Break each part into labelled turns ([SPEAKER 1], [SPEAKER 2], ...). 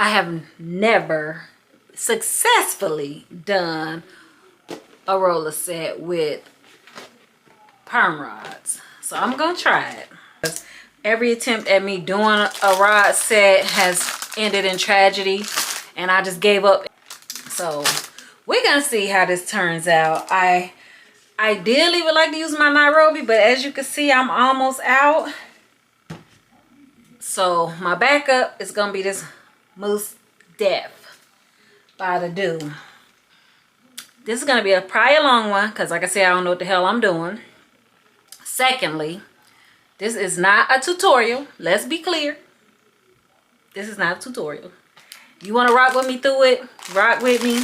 [SPEAKER 1] I have never successfully done a roller set with perm rods. So I'm gonna try it. Every attempt at me doing a rod set has ended in tragedy, and I just gave up. So we're gonna see how this turns out. I ideally would like to use my Nairobi, but as you can see, I'm almost out. So my backup is gonna be this Mousse Def by the Do. This is gonna be probably a long one, because like I said, I don't know what the hell I'm doing. Secondly, this is not a tutorial. Let's be clear. This is not a tutorial. You want to rock with me through it? Rock with me.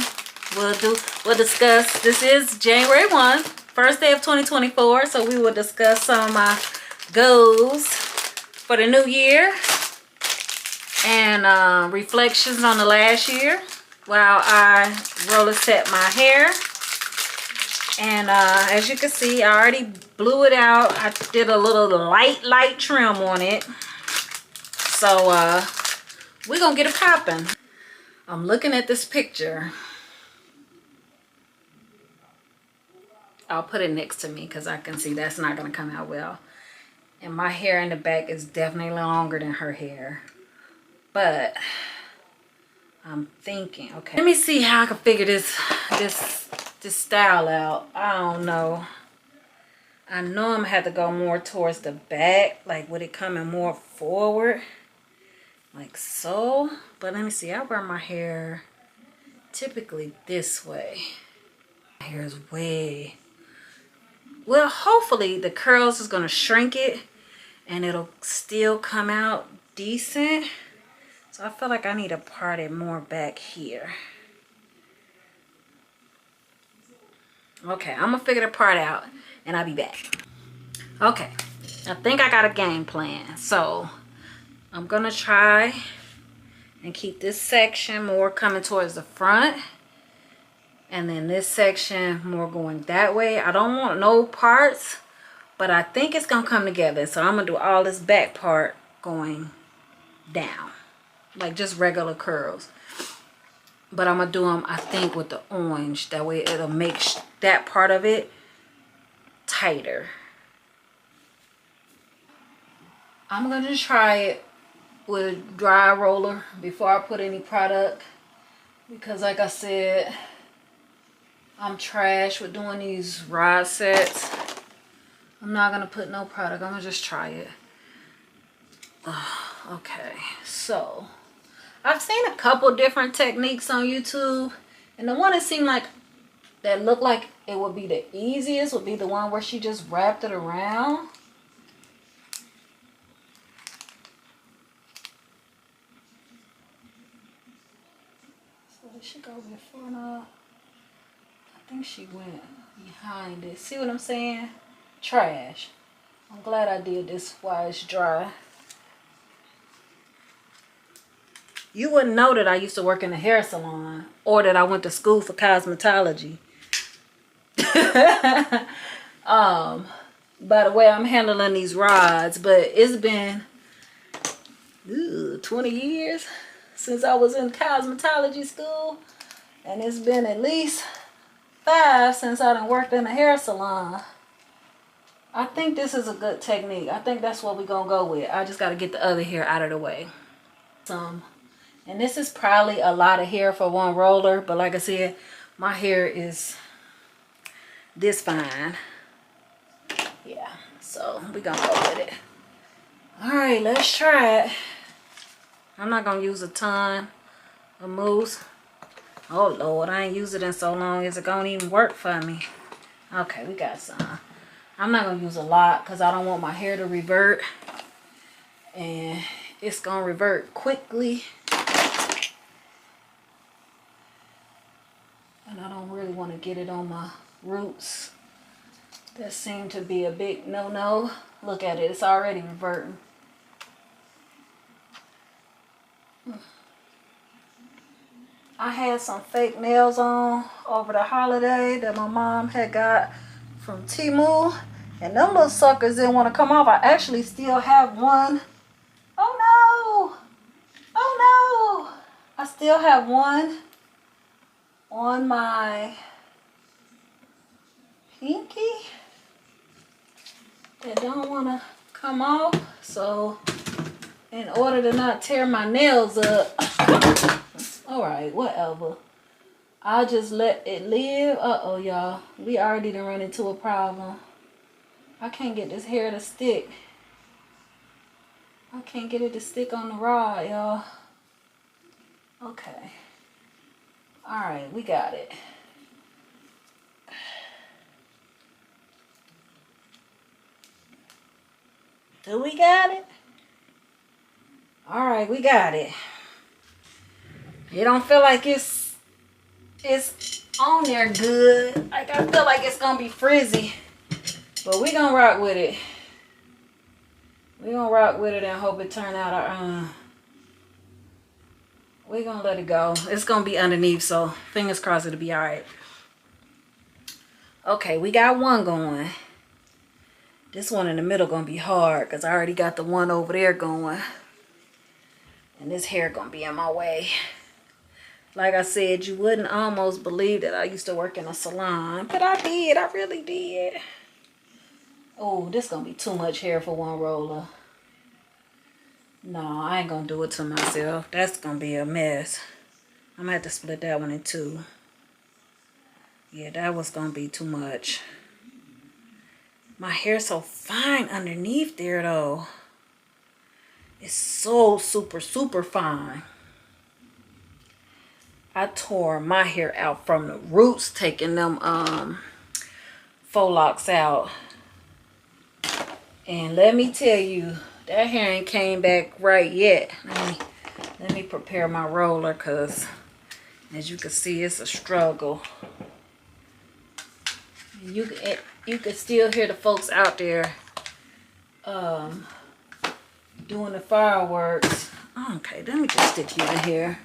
[SPEAKER 1] We'll discuss. This is January 1, first day of 2024. So we will discuss some of my goals for the new year and reflections on the last year while I roller set my hair. And as you can see, I already blew it out. I did a little light trim on it. So we're gonna get it popping. I'm looking at this picture. I'll put it next to me because I can see that's not gonna come out well. And my hair in the back is definitely longer than her hair. But I'm thinking, okay, let me see how I can figure this style out. I don't know. I know I'm gonna have to go more towards the back, like with it coming more forward, like so. But let me see. I wear my hair typically this way. My hair is way, well, hopefully the curls is gonna shrink it and it'll still come out decent. So I feel like I need to part it more back here. Okay, I'm gonna figure the part out and I'll be back. Okay, I think I got a game plan. So I'm gonna try and keep this section more coming towards the front, and then this section more going that way. I don't want no parts, but I think it's gonna come together. So I'm gonna do all this back part going down, like just regular curls. But I'm gonna do them, I think, with the orange. That way it'll make that part of it tighter. I'm gonna try it with a dry roller before I put any product, because like I said, I'm trash with doing these rod sets. I'm not gonna put no product. I'm gonna just try it. Okay, so I've seen a couple different techniques on YouTube, and the one that seemed like that looked like it would be the easiest would be the one where she just wrapped it around. So did she go before now? I think she went behind it. See what I'm saying? Trash. I'm glad I did this while it's dry. You wouldn't know that I used to work in a hair salon or that I went to school for cosmetology. By the way I'm handling these rods, but it's been 20 years since I was in cosmetology school, and it's been at least 5 since I done worked in a hair salon. I think this is a good technique. I think that's what we're gonna go with. I just got to get the other hair out of the way. And this is probably a lot of hair for one roller, but like I said, my hair is this fine. Yeah, so we're gonna go with it. All right, let's try it. I'm not gonna use a ton of mousse. Oh Lord, I ain't used it in so long. Is it gonna even work for me? Okay, we got some. I'm not gonna use a lot because I don't want my hair to revert, and it's gonna revert quickly. And I don't really want to get it on my roots. That seemed to be a big no-no. Look at it, it's already reverting. I had some fake nails on over the holiday that my mom had got from Temu, and them little suckers didn't want to come off. I actually still have one. Oh no! Oh no! still have one on my pinky that don't want to come off. So in order to not tear my nails up, all right, whatever, I'll just let it live. Uh-oh, y'all, we already done run into a problem. I can't get this hair to stick. I can't get it to stick on the rod, y'all. Okay. All right, we got it. Do we got it? All right, we got it. It don't feel like it's on there good. Like, I feel like it's gonna be frizzy, but we gonna rock with it. We gonna rock with it and hope it turn out. We gonna let it go. It's gonna be underneath, so fingers crossed it'll be all right. Okay, we got one going. This one in the middle gonna be hard because I already got the one over there going. And this hair gonna be in my way. Like I said, you wouldn't almost believe that I used to work in a salon. But I did. I really did. Oh, this gonna be too much hair for one roller. No, I ain't gonna do it to myself. That's gonna be a mess. I'm gonna have to split that one in two. Yeah, that was gonna be too much. My hair's so fine underneath there though. It's so super, super fine. I tore my hair out from the roots, taking them faux locks out. And let me tell you, that hair ain't came back right yet. Let me prepare my roller, because as you can see, it's a struggle. You can still hear the folks out there doing the fireworks. Okay, let me just stick you in here.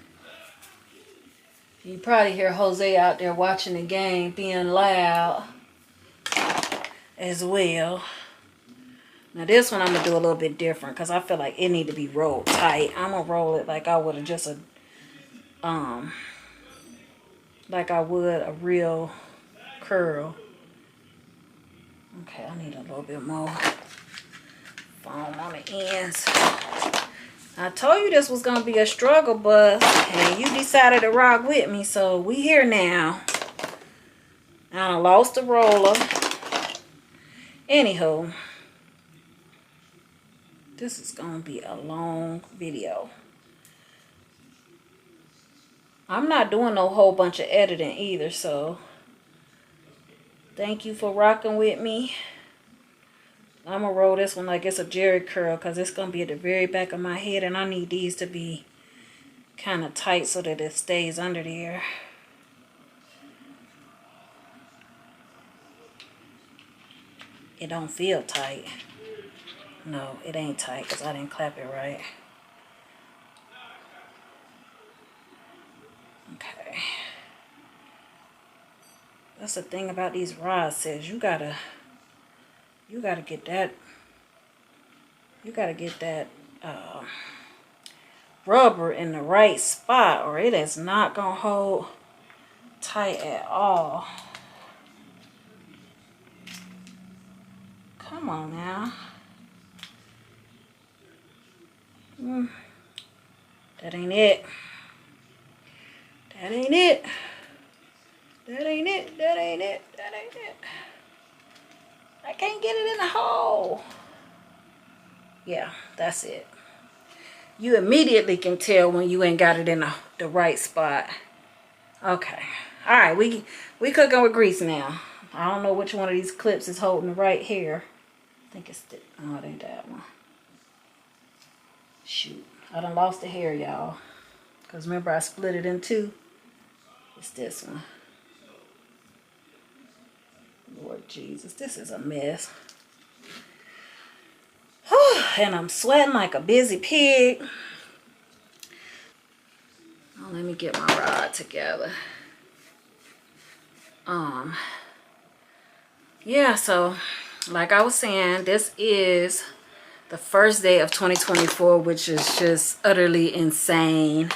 [SPEAKER 1] You probably hear Jose out there watching the game, being loud as well. Now this one I'm gonna do a little bit different because I feel like it need to be rolled tight. I'm gonna roll it like I would have just like I would a real curl. Okay, I need a little bit more foam on the ends. I told you this was gonna be a struggle, but hey, you decided to rock with me, so we here now. I lost the roller. Anywho, this is gonna be a long video. I'm not doing no whole bunch of editing either, so thank you for rocking with me. I'm gonna roll this one like it's a jerry curl because it's gonna be at the very back of my head, and I need these to be kind of tight so that it stays under there. It don't feel tight. No, it ain't tight because I didn't clap it right. Okay. That's the thing about these rod sets. You gotta get that. You gotta get that rubber in the right spot, or it is not gonna hold tight at all. Come on now. That ain't it. That ain't it. That ain't it. That ain't it. That ain't it. I can't get it in the hole. Yeah, that's it. You immediately can tell when you ain't got it in the right spot. Okay. All right, we cooking with grease now. I don't know which one of these clips is holding the right hair. I think it's oh, it ain't that one. Shoot, I done lost the hair, y'all. Because remember, I split it in two. It's this one. Lord Jesus, this is a mess. Whew, and I'm sweating like a busy pig. Oh, let me get my rod together. Yeah, so like I was saying, this is the first day of 2024, which is just utterly insane.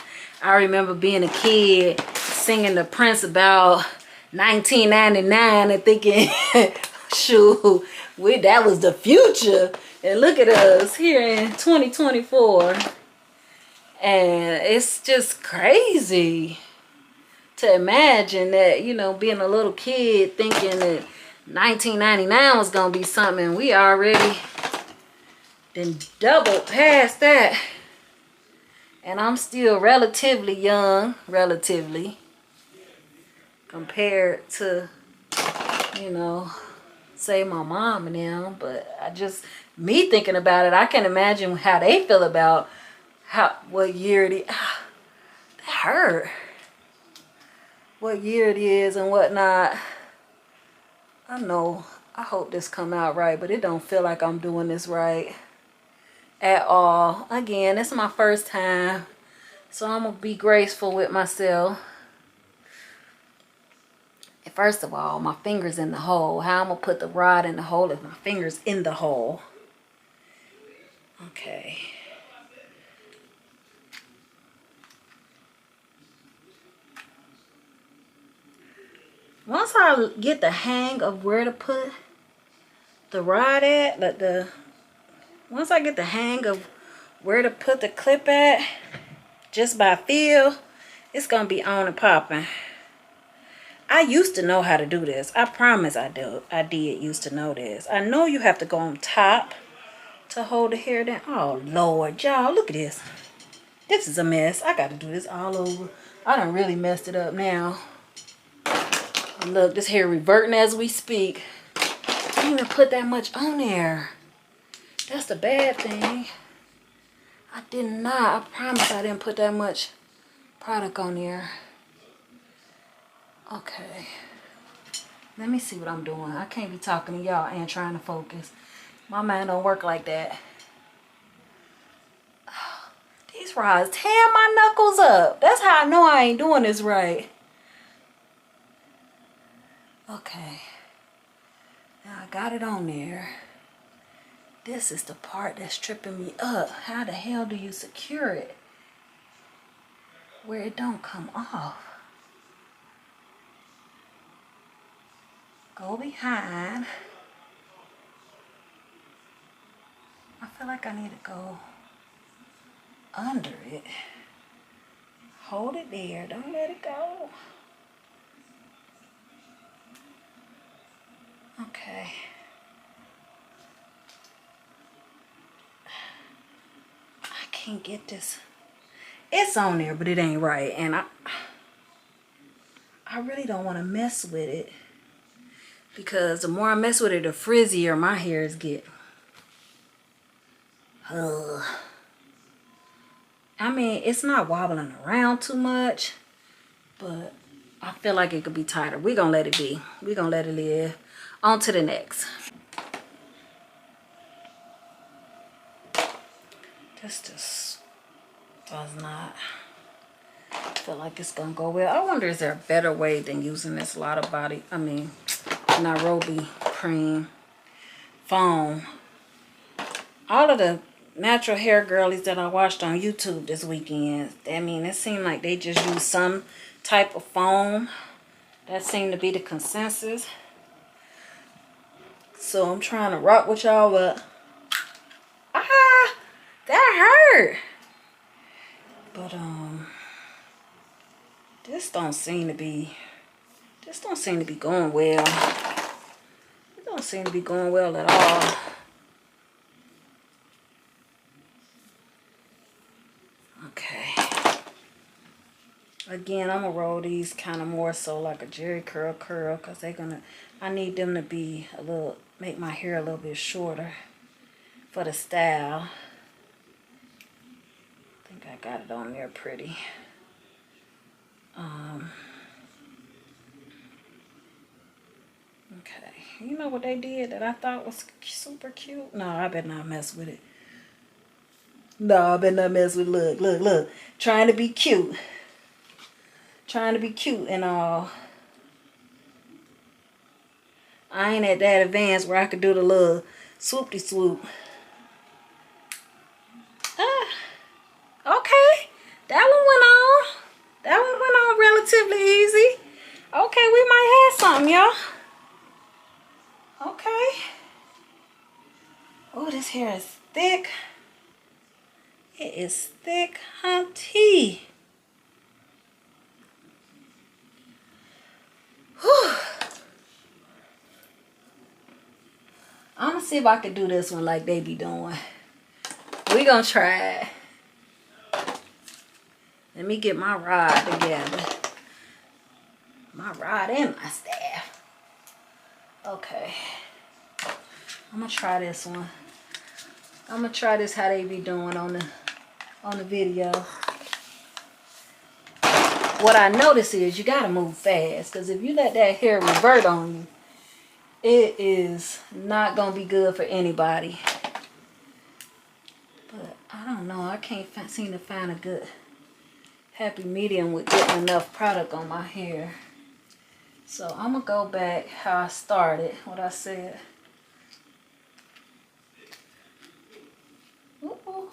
[SPEAKER 1] I remember being a kid singing the Prince about 1999 and thinking, shoot, that was the future. And look at us here in 2024. And it's just crazy to imagine that, you know, being a little kid thinking that 1999 was going to be something. And we already been doubled past that. And I'm still relatively young, compared to, you know, say my mom and them. But me thinking about it, I can imagine how they feel about what year it is. That hurt. What year it is and whatnot. I know, I hope this come out right, but it don't feel like I'm doing this right at all. Again, it's my first time, so I'm gonna be graceful with myself. And first of all, my fingers in the hole. How I'm gonna put the rod in the hole if my fingers in the hole? Okay. Once I get the hang of where to put the rod at, once I get the hang of where to put the clip at, just by feel, it's gonna be on and popping. I used to know how to do this. I promise I did used to know this. I know you have to go on top to hold the hair down. Oh Lord, y'all, look at this. This is a mess. I gotta do this all over. I done really messed it up now. And look, this hair reverting as we speak. I didn't even put that much on there. That's the bad thing. I did not. I promise I didn't put that much product on there. Okay. Let me see what I'm doing. I can't be talking to y'all and trying to focus. My mind don't work like that. These rods tear my knuckles up. That's how I know I ain't doing this right. Okay. Now I got it on there. This is the part that's tripping me up. How the hell do you secure it where it don't come off? Go behind. I feel like I need to go under it. Hold it there. Don't let it go. Okay. I can't get this. It's on there, but it ain't right. And I really don't want to mess with it. Because the more I mess with it, the frizzier my hairs get. I mean, it's not wobbling around too much. But I feel like it could be tighter. We're going to let it be. We're going to let it live. On to the next. This just does not feel like it's going to go well. I wonder, is there a better way than using this Nairobi cream foam? All of the natural hair girlies that I watched on YouTube this weekend, I mean, it seemed like they just used some type of foam. That seemed to be the consensus. So I'm trying to rock with y'all, but that hurt. But this don't seem to be going well. It don't seem to be going well at all. Okay. Again, I'm gonna roll these kind of more so like a Jerry curl because I need them to be make my hair a little bit shorter for the style. I think I got it on there pretty. Okay, you know what they did that I thought was super cute? No, I better not mess with it. No, I better not mess with it. Look. Trying to be cute. And all. I ain't at that advanced where I could do the little swoopty swoop. Okay, that one went on. That one went on relatively easy. Okay, we might have something, y'all. Okay. Oh, this hair is thick. It is thick, hunty. Whew. I'm gonna see if I can do this one like they be doing. We gonna try it. Let me get my rod together. My rod and my staff. Okay. I'm gonna try this one. I'm gonna try this how they be doing on the video. What I notice is you gotta move fast, because if you let that hair revert on you, it is not gonna be good for anybody. But I don't know, I can't seem to find a good happy medium with getting enough product on my hair. So I'm gonna go back how I started, what I said. Ooh,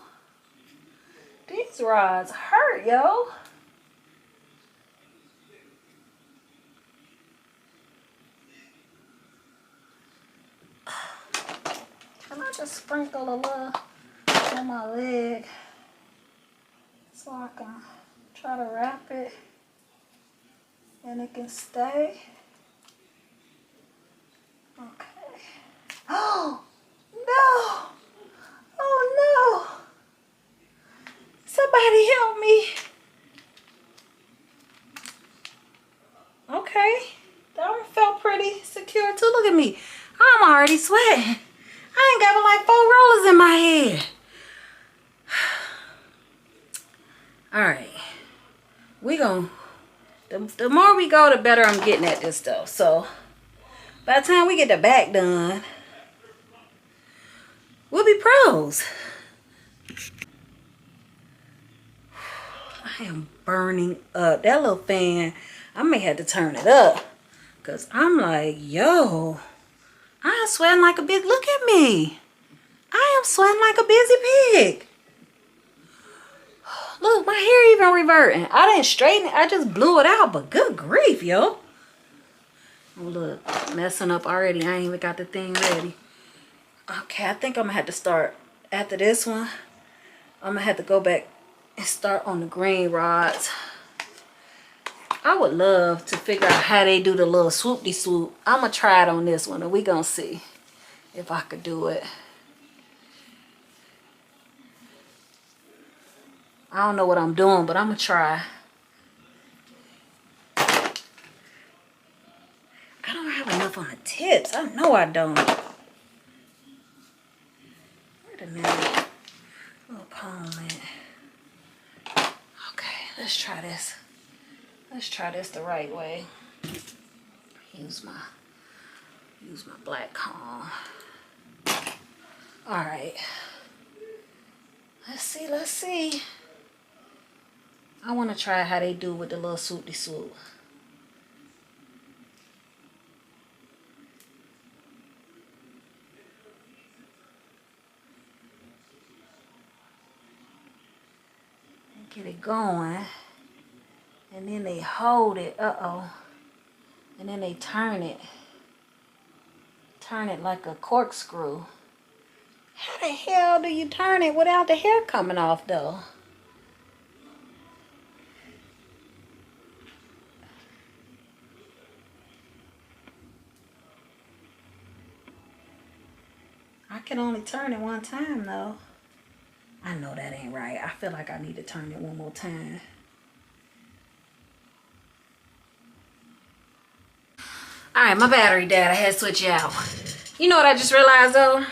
[SPEAKER 1] these rods hurt, yo. Can I just sprinkle a little on my leg so I can try to wrap it and it can stay? Okay. Oh no! Oh no! Somebody help me! Okay, that one felt pretty secure too. Look at me. I'm already sweating. I ain't got but like 4 rollers in my head. Alright. We gon' the more we go, the better I'm getting at this stuff. So by the time we get the back done, we'll be pros. I am burning up. That little fan, I may have to turn it up. Because I'm like, yo, I am sweating like a big, look at me. I am sweating like a busy pig. Look, my hair even reverting. I didn't straighten it, I just blew it out, but good grief, yo. Oh, look, messing up already. I ain't even got the thing ready. Okay, I think I'm gonna have to start after this one. I'm gonna have to go back and start on the green rods. I would love to figure out how they do the little swoop-de-swoop. I'm gonna try it on this one and we gonna see if I could do it. I don't know what I'm doing, but I'm gonna try. I don't have enough on the tips. I know I don't. Wait a minute. Little palm it. Okay, let's try this. Let's try this the right way. Use my black comb. All right. Let's see. Let's see. I want to try how they do with the little swoop-de-swoop. Get it going. And then they hold it. Uh-oh. And then they turn it. Turn it like a corkscrew. How the hell do you turn it without the hair coming off, though? I can only turn it one time, though. I know that ain't right. I feel like I need to turn it one more time. Alright, my battery died. I had to switch it out. You know what I just realized, though?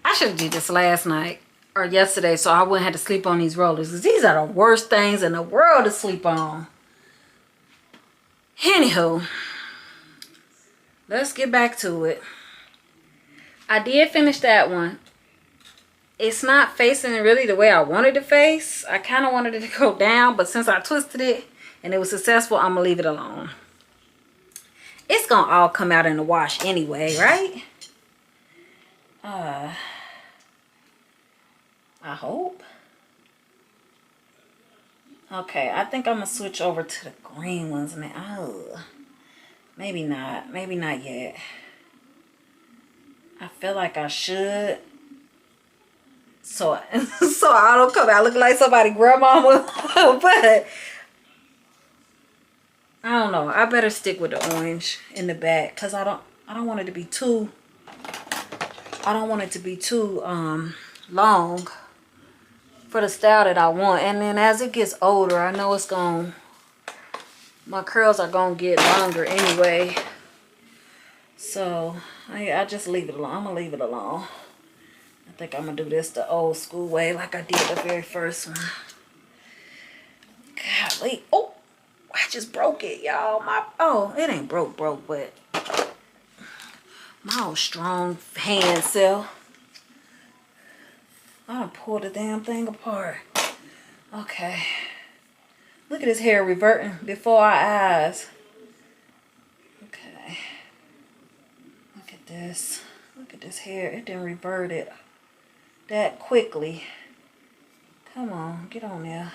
[SPEAKER 1] I should have did this last night or yesterday so I wouldn't have to sleep on these rollers. Because these are the worst things in the world to sleep on. Anywho, let's get back to it. I did finish that one. It's not facing really the way I wanted to face. I kind of wanted it to go down, but since I twisted it and it was successful, I'm going to leave it alone. It's going to all come out in the wash anyway, right? I hope. Okay, I think I'm gonna switch over to the green ones now. Oh, maybe not. Maybe not yet. I feel like I should. So, so I don't come out looking like somebody grandmama. But I don't know. I better stick with the orange in the back because I don't want it to be too. I don't want it to be too long for the style that I want. And then as it gets older, I know it's my curls are gonna get longer anyway. So I just leave it alone. I'm gonna leave it alone. I think I'm gonna do this the old school way like I did the very first one. Golly. Oh, I just broke it, y'all. Oh, it ain't broke, but my old strong hand cell. I done pulled the damn thing apart. Okay. Look at his hair reverting before our eyes. Okay. Look at this. Look at this hair. It didn't revert it that quickly. Come on. Get on there.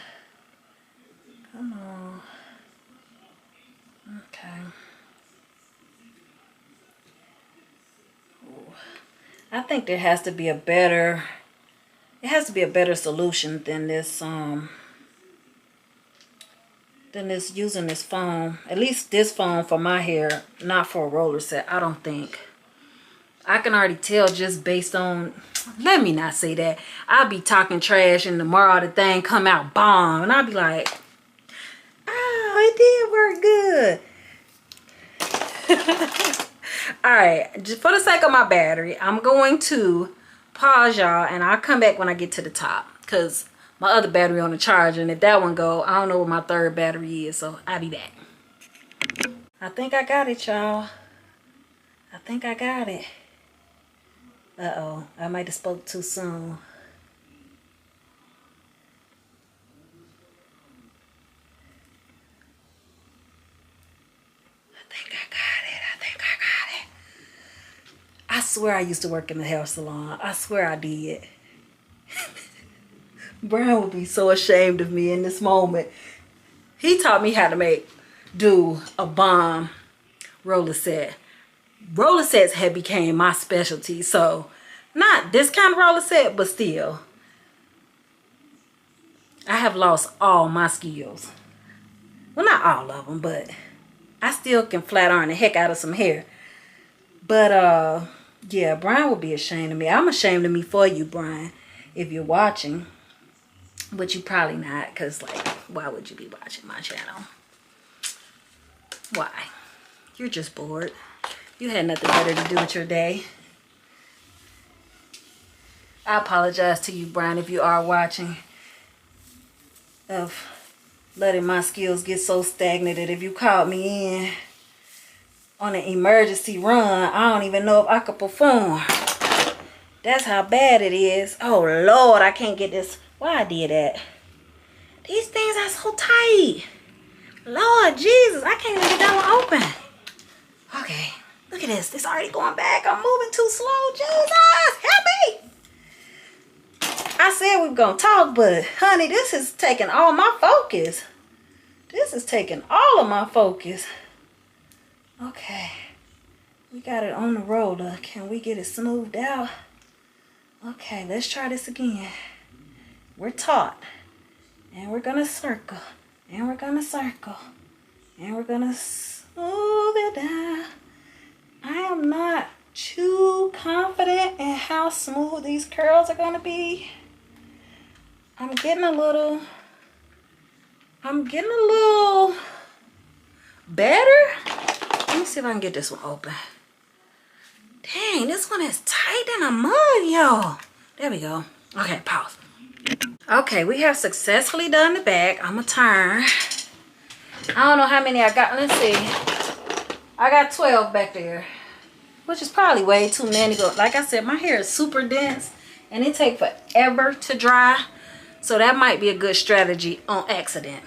[SPEAKER 1] Come on. Okay. Ooh. I think there has to be a better... It has to be a better solution than this using this foam. At least this foam for my hair, not for a roller set, I don't think. I can already tell just based on, let me not say that. I'll be talking trash and tomorrow the thing come out bomb. And I'll be like, oh, it did work good. Alright, just for the sake of my battery, I'm going to pause y'all and I'll come back when I get to the top. Because my other battery on the charger, and if that one go, I don't know where my third battery is, so I'll be back. I think I got it, y'all. I think I got it. Uh-oh, I might have spoke too soon. I think I got it. I swear I used to work in the hair salon. I swear I did. Brian would be so ashamed of me in this moment. He taught me how to do a bomb roller set. Roller sets had became my specialty. So, not this kind of roller set, but still. I have lost all my skills. Well, not all of them, but I still can flat iron the heck out of some hair. But, yeah, Brian would be ashamed of me. I'm ashamed of me for you, Brian, if you're watching. But you probably not, because, like, why would you be watching my channel? Why? You're just bored. You had nothing better to do with your day. I apologize to you, Brian, if you are watching, of letting my skills get so stagnant that if you called me in on an emergency run, I don't even know if I could perform. That's how bad it is. Oh, Lord, I can't get this. Why I did that? These things are so tight. Lord Jesus, I can't even get that one open. Okay, look at this. It's already going back. I'm moving too slow. Jesus, help me. I said we were going to talk, but honey, this is taking all my focus. This is taking all of my focus. Okay, we got it on the roller. Can we get it smoothed out? Okay, let's try this again. We're taut, and we're gonna circle, and we're gonna circle, and we're gonna smooth it down. I am not too confident in how smooth these curls are gonna be. I'm getting a little better. Let me see if I can get this one open. Dang, this one is tight than a mug, y'all. There we go. Okay, pause. Okay, we have successfully done the back. I'm gonna turn. I don't know how many I got. Let's see. I got 12 back there, which is probably way too many. But like I said, my hair is super dense and it takes forever to dry. So that might be a good strategy on accident.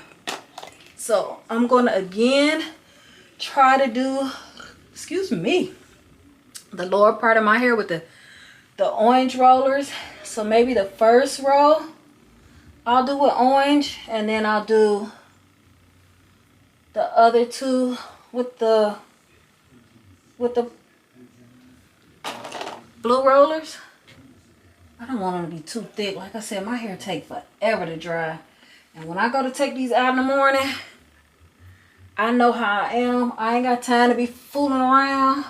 [SPEAKER 1] So I'm gonna again try to do, excuse me, the lower part of my hair with the orange rollers. So maybe the first row I'll do with orange, and then I'll do the other two with the blue rollers. I don't want them to be too thick. Like I said, my hair take forever to dry. And when I go to take these out in the morning, I know how I am. I ain't got time to be fooling around.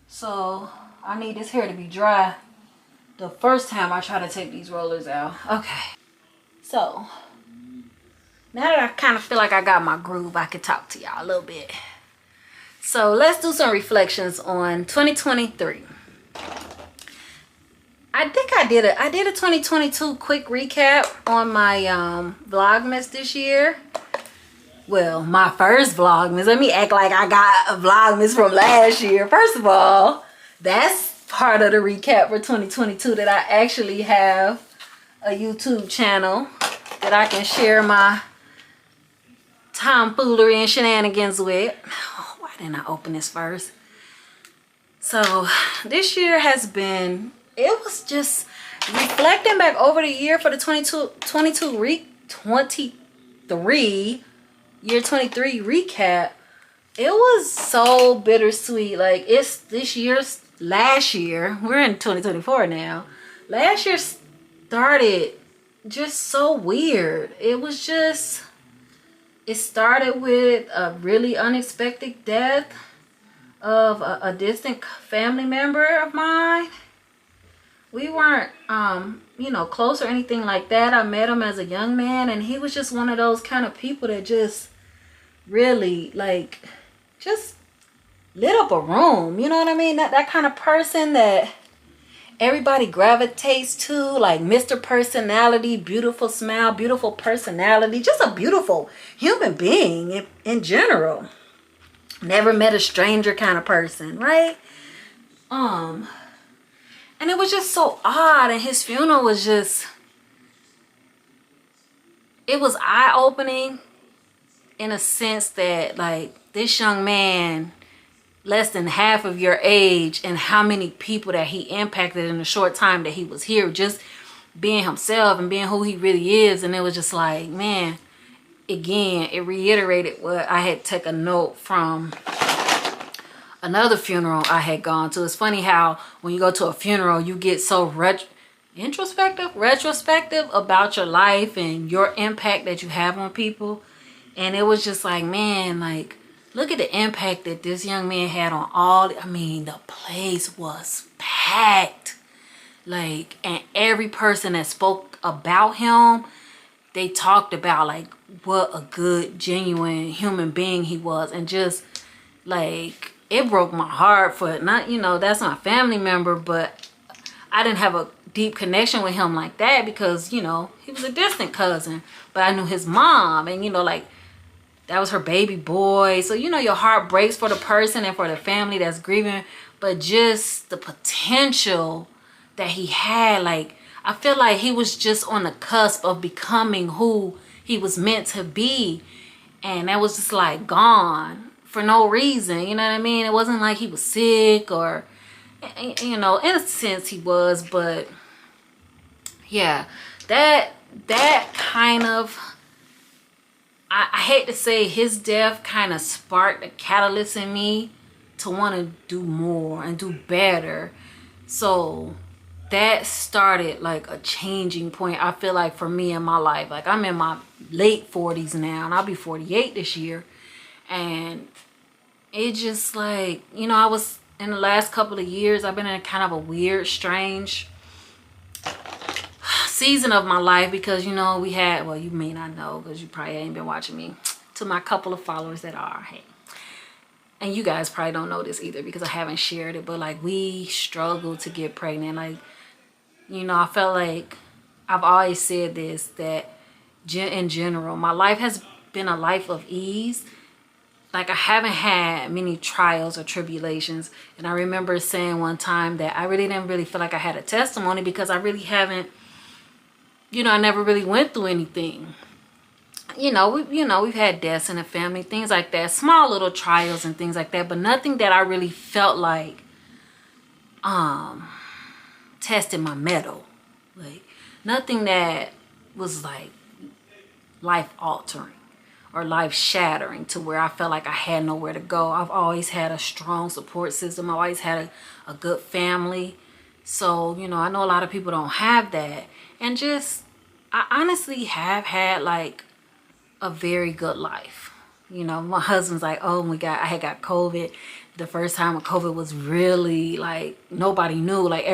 [SPEAKER 1] So I need this hair to be dry the first time I try to take these rollers out. Okay. So now that I kind of feel like I got my groove, I can talk to y'all a little bit. So let's do some reflections on 2023. I think I did a 2022 quick recap on my Vlogmas this year. Well, my first Vlogmas. Let me act like I got a Vlogmas from last year. First of all, that's part of the recap for 2022, that I actually have a YouTube channel that I can share my tomfoolery and shenanigans with. Oh, why didn't I open this first? So this year has been, it was just reflecting back over the year for the 23 recap. It was so bittersweet. Like, it's last year, we're in 2024 now. Last year started just so weird. It was just, it started with a really unexpected death of a distant family member of mine. We weren't, you know, close or anything like that. I met him as a young man, and he was just one of those kind of people that just really, like, just lit up a room. You know what I mean? That kind of person that everybody gravitates to, like Mr. Personality, beautiful smile, beautiful personality, just a beautiful human being in general. Never met a stranger kind of person, right? And it was just so odd, and his funeral was just, it was eye-opening in a sense that, like, this young man, less than half of your age, and how many people that he impacted in the short time that he was here, just being himself and being who he really is. And it was just like, man, again, it reiterated what I had taken a note from another funeral I had gone to. It's funny how when you go to a funeral, you get so retrospective about your life and your impact that you have on people. And it was just like, man, like, look at the impact that this young man had on all. I mean, the place was packed. Like, and every person that spoke about him, they talked about, like, what a good, genuine human being he was. And just, like, it broke my heart for, not, you know, that's my family member, but I didn't have a deep connection with him like that because, you know, he was a distant cousin. But I knew his mom, and, you know, like, that was her baby boy. So, you know, your heart breaks for the person and for the family that's grieving. But just the potential that he had, like, I feel like he was just on the cusp of becoming who he was meant to be. And that was just, like, gone for no reason. You know what I mean? It wasn't like he was sick or, you know, in a sense he was. But, yeah, that kind of, I hate to say, his death kind of sparked a catalyst in me to want to do more and do better. So that started like a changing point, I feel like, for me in my life. Like, I'm in my late 40s now, and I'll be 48 this year. And it just, like, you know, I was, in the last couple of years, I've been in kind of a weird, strange season of my life because, you know, we had, well, you may not know because you probably ain't been watching me, to my couple of followers that are, hey, and you guys probably don't know this either because I haven't shared it, but, like, we struggled to get pregnant. Like, you know, I felt like I've always said this, that in general, my life has been a life of ease. Like, I haven't had many trials or tribulations. And I remember saying one time that I really didn't really feel like I had a testimony because I really haven't, you know, I never really went through anything. You know, we've had deaths in the family, things like that, small little trials and things like that, but nothing that I really felt like tested my mettle. Like, nothing that was like life altering or life shattering, to where I felt like I had nowhere to go. I've always had a strong support system. I always had a good family. So, you know, I know a lot of people don't have that. And just, I honestly have had like a very good life. You know, my husband's like, oh, I had got COVID. The first time when COVID was really like, nobody knew, like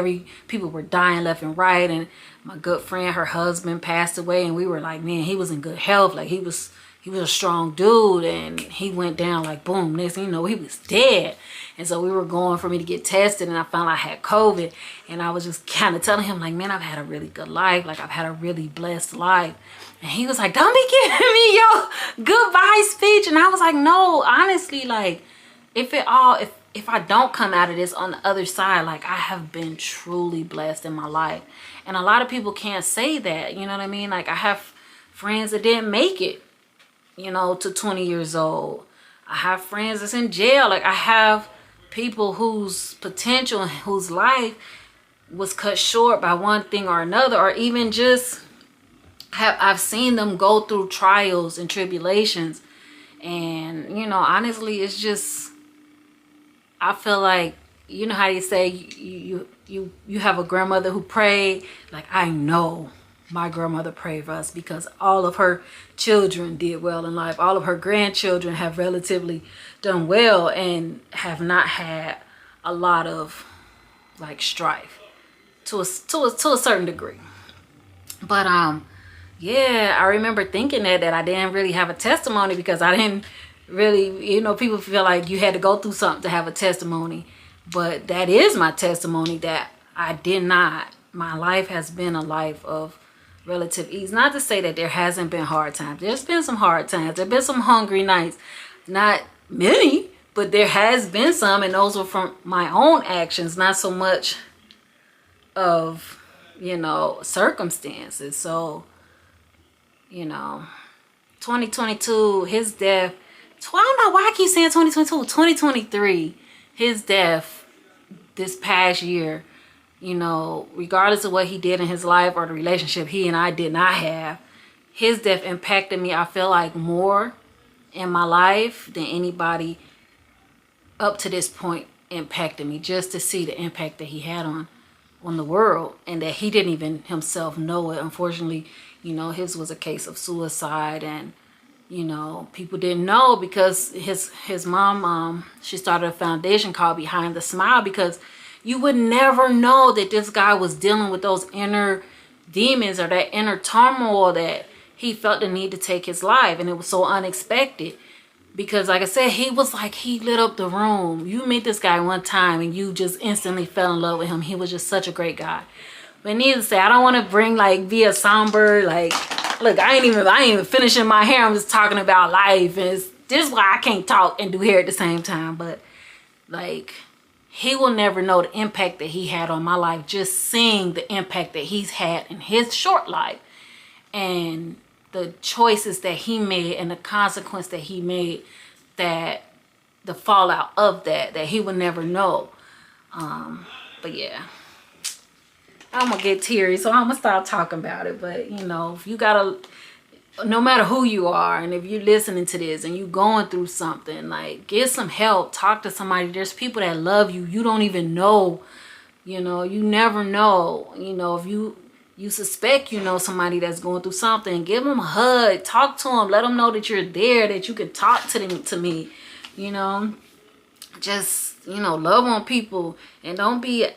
[SPEAKER 1] people were dying left and right. And my good friend, her husband passed away, and we were like, man, he was in good health. Like he was a strong dude, and he went down like boom. Next thing you know, he was dead. And so we were going for me to get tested, and I found I had COVID. And I was just kind of telling him like, man, I've had a really good life. Like I've had a really blessed life. And he was like, don't be giving me your goodbye speech. And I was like, no, honestly, like if I don't come out of this on the other side, like I have been truly blessed in my life. And a lot of people can't say that, you know what I mean? Like I have friends that didn't make it, you know, to 20 years old. I have friends that's in jail. Like I have people whose potential and whose life was cut short by one thing or another, or even just I've seen them go through trials and tribulations. And, you know, honestly, it's just, I feel like, you know how you say you have a grandmother who prayed. Like I know my grandmother prayed for us, because all of her children did well in life. All of her grandchildren have relatively done well and have not had a lot of like strife to a certain degree. But yeah, I remember thinking that I didn't really have a testimony, because I didn't really, you know, people feel like you had to go through something to have a testimony. But that is my testimony, that I did not. My life has been a life of relative ease. Not to say that there hasn't been hard times. There's been some hard times. There's been some hungry nights. Not many, but there has been some, and those were from my own actions, not so much of, you know, circumstances. So, you know, 2022, his death, I don't know why I keep saying 2022, 2023, his death this past year, you know, regardless of what he did in his life or the relationship he and I did not have, his death impacted me, I feel like, more in my life than anybody up to this point impacted me. Just to see the impact that he had on the world, and that he didn't even himself know it. Unfortunately, you know, his was a case of suicide, and you know, people didn't know, because his mom, she started a foundation called Behind the Smile, because you would never know that this guy was dealing with those inner demons or that inner turmoil, that he felt the need to take his life. And it was so unexpected, because like I said, he was like, he lit up the room. You meet this guy one time and you just instantly fell in love with him. He was just such a great guy. But needless to say, I don't want to bring like be a somber, like, look, I ain't even finishing my hair. I'm just talking about life. And this is why I can't talk and do hair at the same time. But like, he will never know the impact that he had on my life. Just seeing the impact that he's had in his short life, and the choices that he made, and the consequence that he made, that the fallout of that he will never know. But yeah, I'm gonna get teary, so I'm gonna stop talking about it. But you know, if you gotta, no matter who you are, and if you're listening to this and you going through something, like, get some help, talk to somebody. There's people that love you. You don't even know, you know, you never know. You know, if you suspect, you know, somebody that's going through something, give them a hug, talk to them, let them know that you're there, that you can talk to them, to me, you know. Just, you know, love on people, and don't be a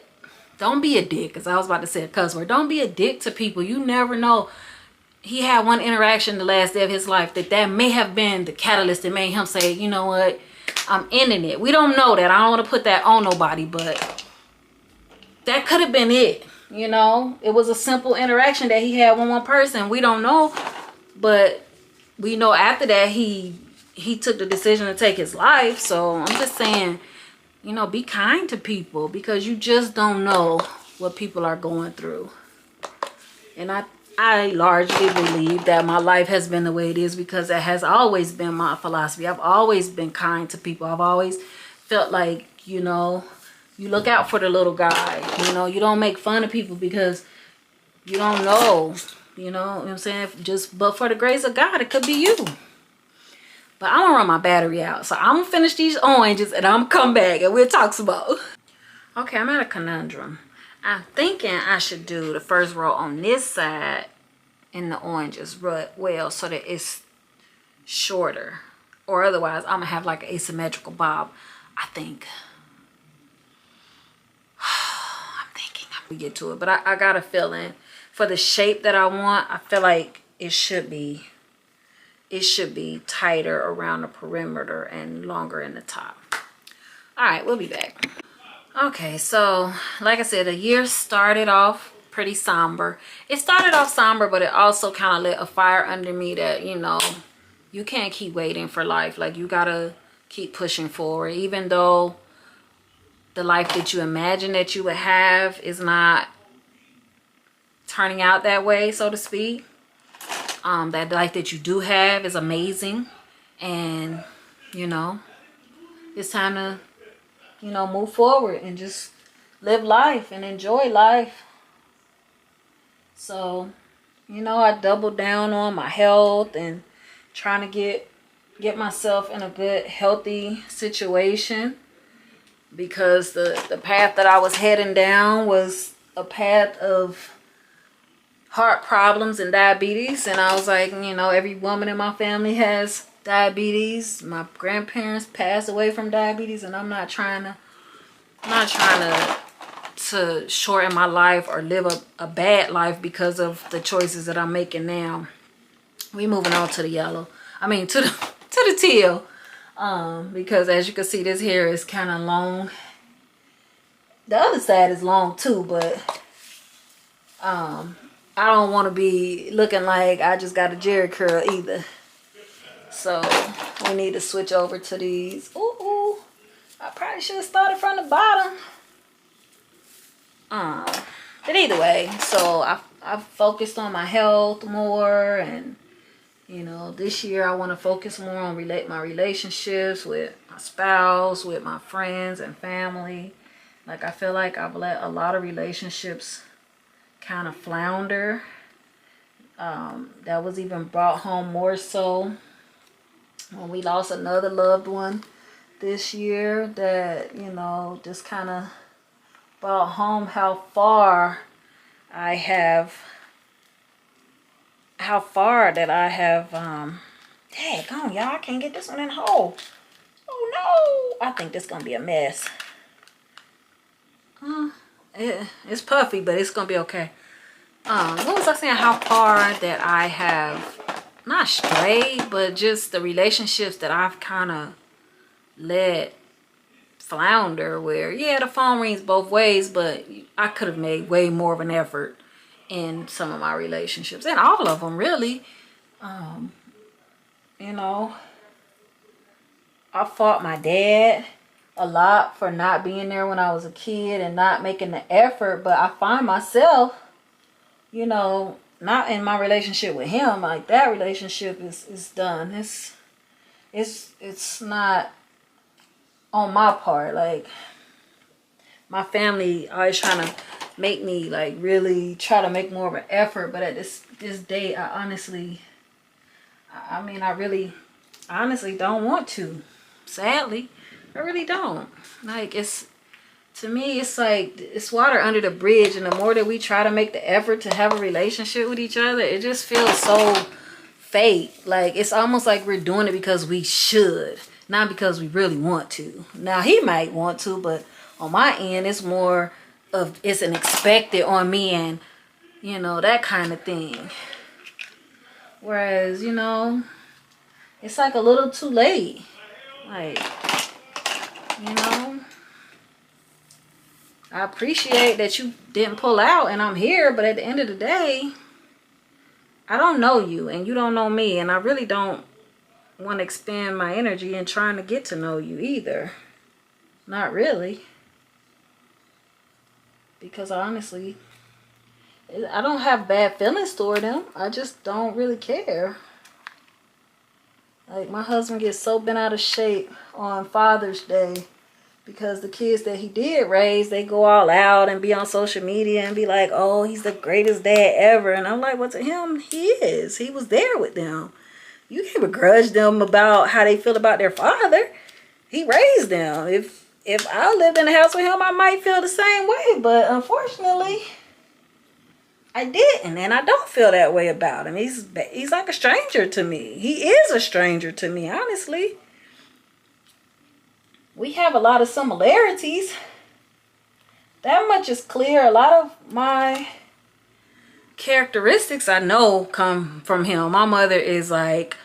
[SPEAKER 1] dick, because I was about to say a cuss word. Don't be a dick to people. You never know. He had one interaction the last day of his life that may have been the catalyst that made him say, you know what, I'm ending it. We don't know that. I don't want to put that on nobody, but that could have been it. You know, it was a simple interaction that he had with one person. We don't know, but we know after that he took the decision to take his life. So I'm just saying, you know, be kind to people, because you just don't know what people are going through. And I largely believe that my life has been the way it is because it has always been my philosophy. I've always been kind to people. I've always felt like, you know, you look out for the little guy. You know, you don't make fun of people because you don't know You know what I'm saying? But for the grace of God, it could be you. But I'm gonna run my battery out. So I'm gonna finish these oranges and I'm gonna come back and we'll talk some more. Okay, I'm at a conundrum. I'm thinking I should do the first row on this side in the oranges well so that it's shorter. Or otherwise, I'm gonna have like an asymmetrical bob, I think. I'm thinking I'm gonna get to it. But I got a feeling for the shape that I want, I feel like it should be tighter around the perimeter and longer in the top. All right, we'll be back. Okay, so like I said, the year started off pretty somber. It started off somber, but it also kind of lit a fire under me that, you know, you can't keep waiting for life. Like, you gotta keep pushing forward, even though the life that you imagine that you would have is not turning out that way, so to speak. That life that you do have is amazing, and you know, it's time to, you know, move forward and just live life and enjoy life. So, you know, I doubled down on my health and trying to get myself in a good, healthy situation, because the path that I was heading down was a path of heart problems and diabetes. And I was like, you know, every woman in my family has diabetes. My grandparents passed away from diabetes, and I'm not trying to shorten my life or live a bad life because of the choices that I'm making now. We moving on to the yellow. I mean to the teal. Because as you can see, this hair is kind of long. The other side is long too, but I don't want to be looking like I just got a jerry curl either. So we need to switch over to these. Ooh, I probably should have started from the bottom. But either way, so I've focused on my health more, and you know, this year I want to focus more on my relationships with my spouse, with my friends and family. Like, I feel like I've let a lot of relationships kind of flounder. That was even brought home more so when we lost another loved one this year, that, you know, just kind of brought home how far daggone, y'all, I can't get this one in the hole. Oh no, I think this gonna be a mess. It's puffy, but it's gonna be okay. What was I saying? How far that I have not strayed, but just the relationships that I've kind of let flounder, where yeah, the phone rings both ways, but I could have made way more of an effort in some of my relationships, and all of them really. You know, I fought my dad a lot for not being there when I was a kid and not making the effort, but I find myself, you know, not in my relationship with him. Like, that relationship is done. It's not on my part. Like, my family always trying to make me like really try to make more of an effort, but at this day, I honestly, I really honestly don't want to. Sadly, I really don't. Like, to me, it's like it's water under the bridge, and the more that we try to make the effort to have a relationship with each other, it just feels so fake. Like, it's almost like we're doing it because we should, not because we really want to. Now, he might want to, but on my end, it's more of it's an expected on me, and you know, that kind of thing. Whereas, you know, it's like a little too late. Like, you know, I appreciate that you didn't pull out and I'm here, but at the end of the day, I don't know you and you don't know me, and I really don't want to expend my energy in trying to get to know you either. Not really. Because honestly, I don't have bad feelings toward him. I just don't really care. Like, my husband gets so bent out of shape on Father's Day because the kids that he did raise, they go all out and be on social media and be like, oh, he's the greatest dad ever. And I'm like, well, to him, he is. He was there with them. You can't begrudge them about how they feel about their father. He raised them. If I lived in the house with him, I might feel the same way. But unfortunately, I didn't. And I don't feel that way about him. He's like a stranger to me. He is a stranger to me, honestly. We have a lot of similarities. That much is clear. A lot of my characteristics I know come from him. My mother is like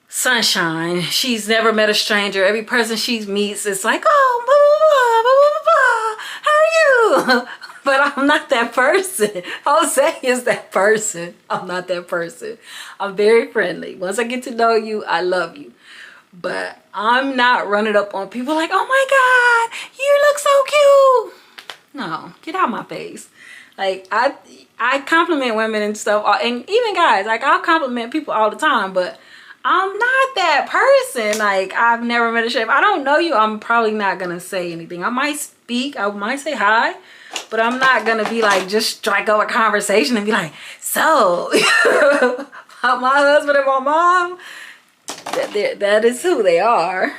[SPEAKER 1] sunshine. She's never met a stranger. Every person she meets is like, oh, blah, blah, blah, blah, blah. How are you? But I'm not that person. Jose is that person. I'm not that person. I'm very friendly. Once I get to know you, I love you. But I'm not running up on people like, oh my God, you look so cute. No, get out my face. Like, I compliment women and stuff, and even guys. Like, I'll compliment people all the time, but I'm not that person. Like, I've never met a chef. I don't know you. I'm probably not going to say anything. I might speak. I might say hi, but I'm not going to be like, just strike up a conversation and be like, so, my husband and my mom, that is who they are.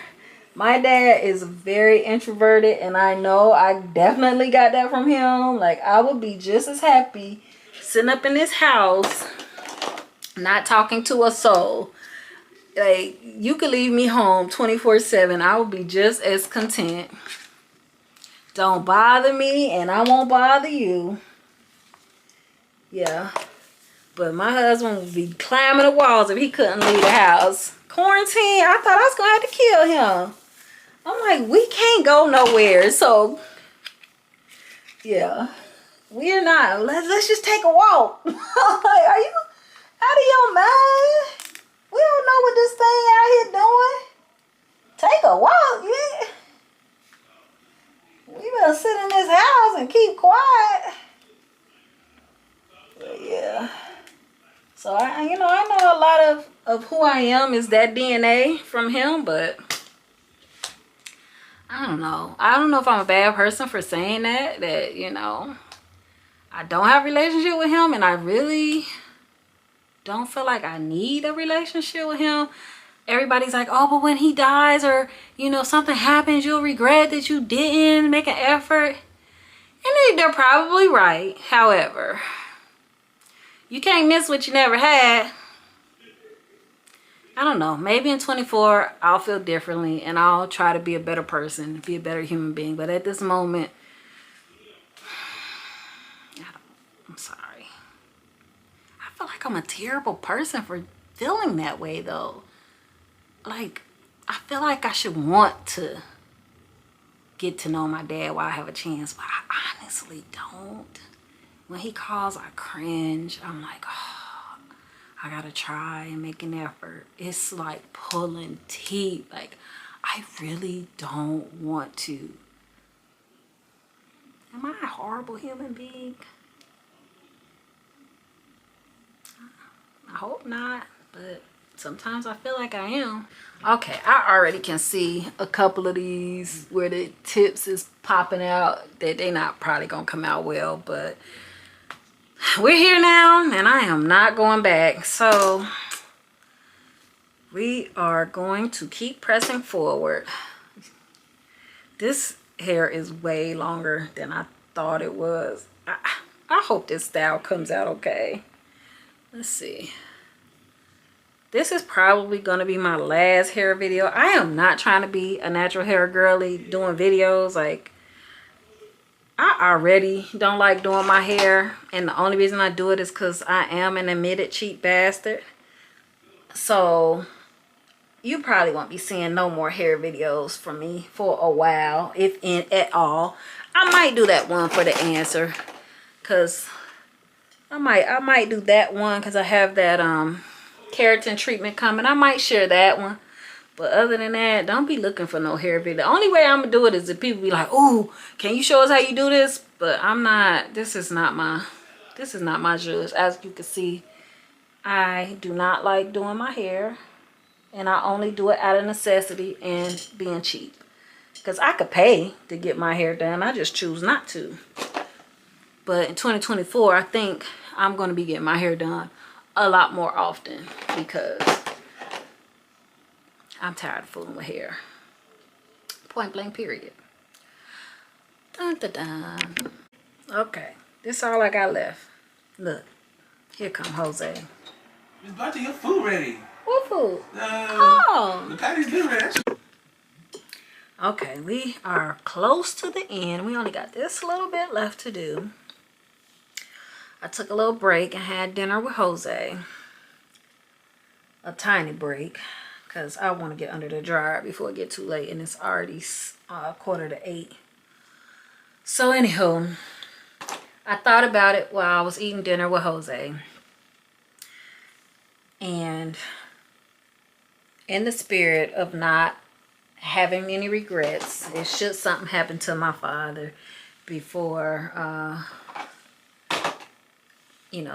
[SPEAKER 1] My dad is very introverted, and I know I definitely got that from him. Like, I would be just as happy sitting up in this house, not talking to a soul. Like, you could leave me home 24/7. I would be just as content. Don't bother me, and I won't bother you. Yeah. But my husband would be climbing the walls if he couldn't leave the house. Quarantine, I thought I was going to have to kill him. I'm like, we can't go nowhere. So, yeah. We're not. Let's just take a walk. I'm like, are you out of your mind? We don't know what this thing out here doing. Take a walk, yeah. We better sit in this house and keep quiet. But yeah. So I know a lot of who I am is that DNA from him, but I don't know. I don't know if I'm a bad person for saying that, you know, I don't have a relationship with him, and I really don't feel like I need a relationship with him. Everybody's like, oh, but when he dies or, you know, something happens, you'll regret that you didn't make an effort. And they're probably right. However, you can't miss what you never had. I don't know. Maybe in 24, I'll feel differently and I'll try to be a better person, be a better human being. But at this moment, I'm sorry. I feel like I'm a terrible person for feeling that way, though. Like, I feel like I should want to get to know my dad while I have a chance, but I honestly don't. When he calls, I cringe. I'm like, oh, I gotta try and make an effort. It's like pulling teeth. Like, I really don't want to. Am I a horrible human being? I hope not, but sometimes I feel like I am. Okay, I already can see a couple of these where the tips is popping out that they not probably gonna come out well, but we're here now and I am not going back. So we are going to keep pressing forward. This hair is way longer than I thought it was. I hope this style comes out okay. Let's see. This is probably going to be my last hair video. I am not trying to be a natural hair girly doing videos. Like, I already don't like doing my hair. And the only reason I do it is because I am an admitted cheap bastard. So, you probably won't be seeing no more hair videos from me for a while, if in at all. I might do that one for the answer. Because I might do that one because I have that keratin treatment coming. I might share that one, but other than that, don't be looking for no hair video. The only way I'm gonna do it is if people be like, oh, can you show us how you do this? But I'm not. This is not my judge. As you can see, I do not like doing my hair, and I only do it out of necessity and being cheap. Because I could pay to get my hair done. I just choose not to. But in 2024, I think I'm going to be getting my hair done a lot more often because I'm tired of fooling with hair. Point blank, period. Dun, dun, dun. Okay, this is all I got left. Look, here come Jose.
[SPEAKER 2] Miss Bunty, your food ready.
[SPEAKER 1] What food? Oh.
[SPEAKER 2] The patty's been ready.
[SPEAKER 1] Okay, we are close to the end. We only got this little bit left to do. I took a little break and had dinner with Jose. A tiny break, because I want to get under the dryer before it get too late, and it's already 7:45. So anywho, I thought about it while I was eating dinner with Jose. And in the spirit of not having any regrets, it should something happen to my father before,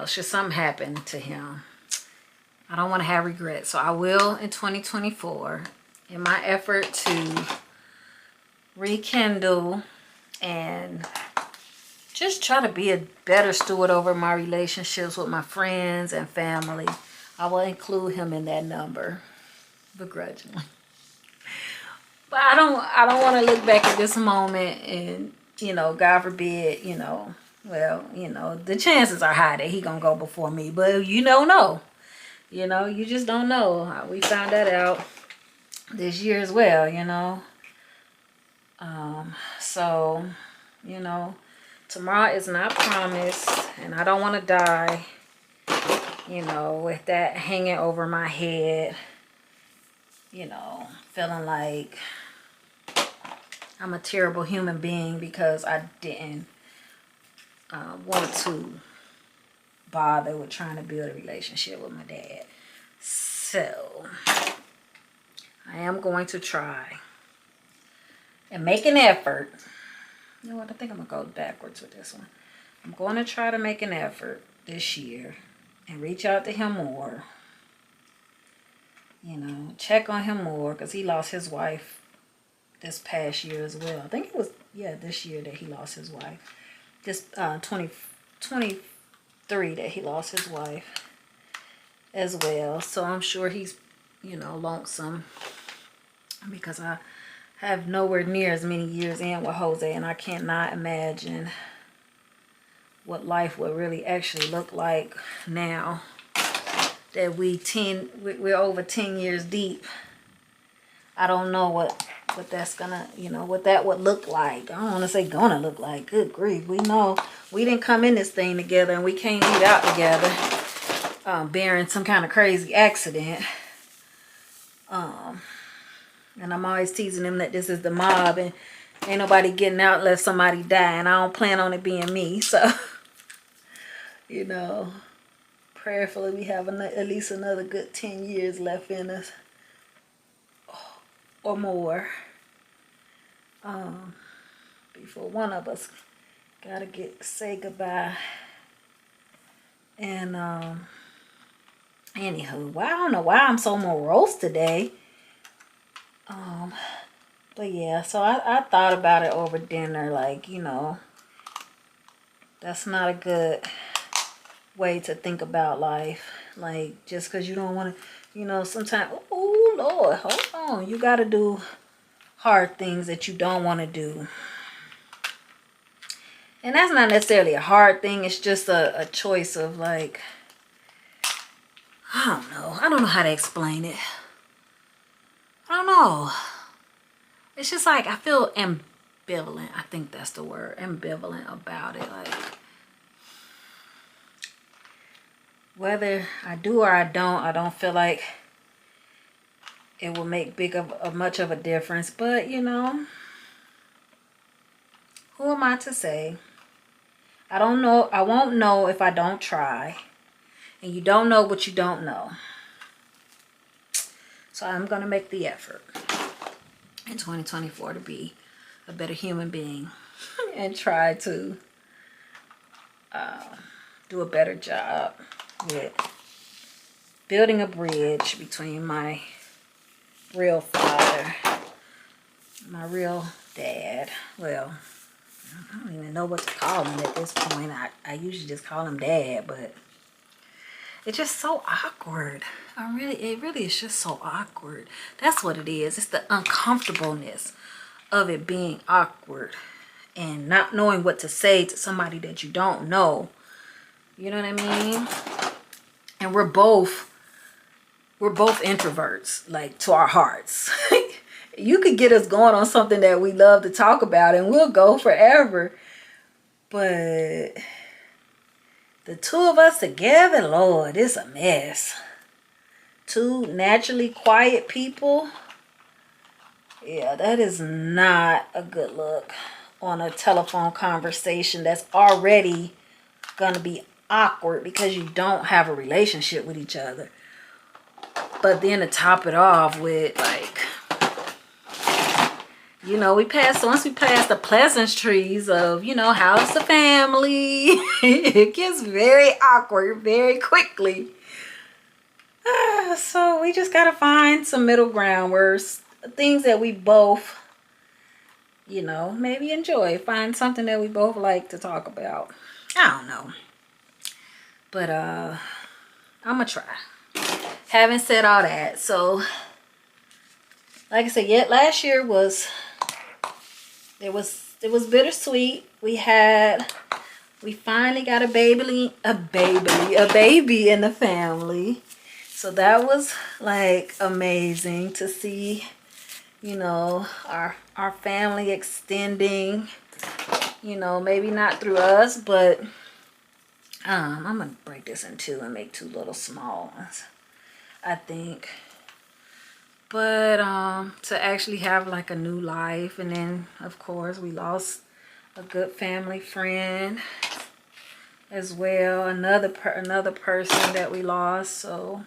[SPEAKER 1] should something happen to him, I don't want to have regrets. So I will in 2024, in my effort to rekindle and just try to be a better steward over my relationships with my friends and family, I will include him in that number, begrudgingly. But I don't want to look back at this moment and, God forbid, the chances are high that he gonna go before me, but you don't know. You just don't know. We found that out this year as well, So, tomorrow is not promised, and I don't want to die, with that hanging over my head, feeling like I'm a terrible human being because I didn't want to bother with trying to build a relationship with my dad. So I am going to try and make an effort. You know what? I think I'm going to go backwards with this one. I'm going to try to make an effort this year and reach out to him more. Check on him more, because he lost his wife this past year as well. I think it was, this year that he lost his wife. This 2023 that he lost his wife as well. So I'm sure he's, lonesome, because I have nowhere near as many years in with Jose, and I cannot imagine what life would really actually look like now that we're over 10 years deep. I don't know what that's gonna, what that would look like. I don't want to say gonna look like. Good grief. We know we didn't come in this thing together, and we can't eat out together, bearing some kind of crazy accident. And I'm always teasing him that this is the mob, and ain't nobody getting out unless somebody die, and I don't plan on it being me. So, prayerfully we have at least another good 10 years left in us, or more, before one of us gotta say goodbye. And anywho, I don't know why I'm so morose today. But yeah, so I thought about it over dinner, like, that's not a good way to think about life. Like, just because you don't want to, sometimes, oh Lord, hold on, you got to do hard things that you don't want to do. And that's not necessarily a hard thing. It's just a choice of, like, I don't know how to explain it. I don't know. It's just like I feel ambivalent. I think that's the word. Ambivalent about it. Like, whether I do or I don't feel like it will make much of a difference. But, who am I to say? I don't know. I won't know if I don't try. And you don't know what you don't know. So I'm going to make the effort in 2024 to be a better human being and try to do a better job with building a bridge between my real father My real dad. Well, I don't even know what to call him at this point. I usually just call him Dad, but it's just so awkward. It really is just so awkward. That's what it is. It's the uncomfortableness of it being awkward and not knowing what to say to somebody that you don't know. You know what I mean? And we're both introverts, like, to our hearts. You could get us going on something that we love to talk about and we'll go forever. But the two of us together, Lord, it's a mess. Two naturally quiet people. Yeah, that is not a good look on a telephone conversation that's already going to be awkward because you don't have a relationship with each other. But then to top it off with, like, you know, once we pass the pleasantries of, you know, how's the family? It gets very awkward very quickly. So we just got to find some middle ground where things that we both, you know, maybe enjoy. Find something that we both like to talk about. I don't know. But I'm going to try. Having said all that, so like I said, last year was bittersweet. We finally got a baby in the family. So that was like amazing to see, you know, our family extending, you know, maybe not through us, but I'm gonna break this in two and make two little small ones, I think. But to actually have like a new life, and then of course we lost a good family friend as well, another person that we lost. So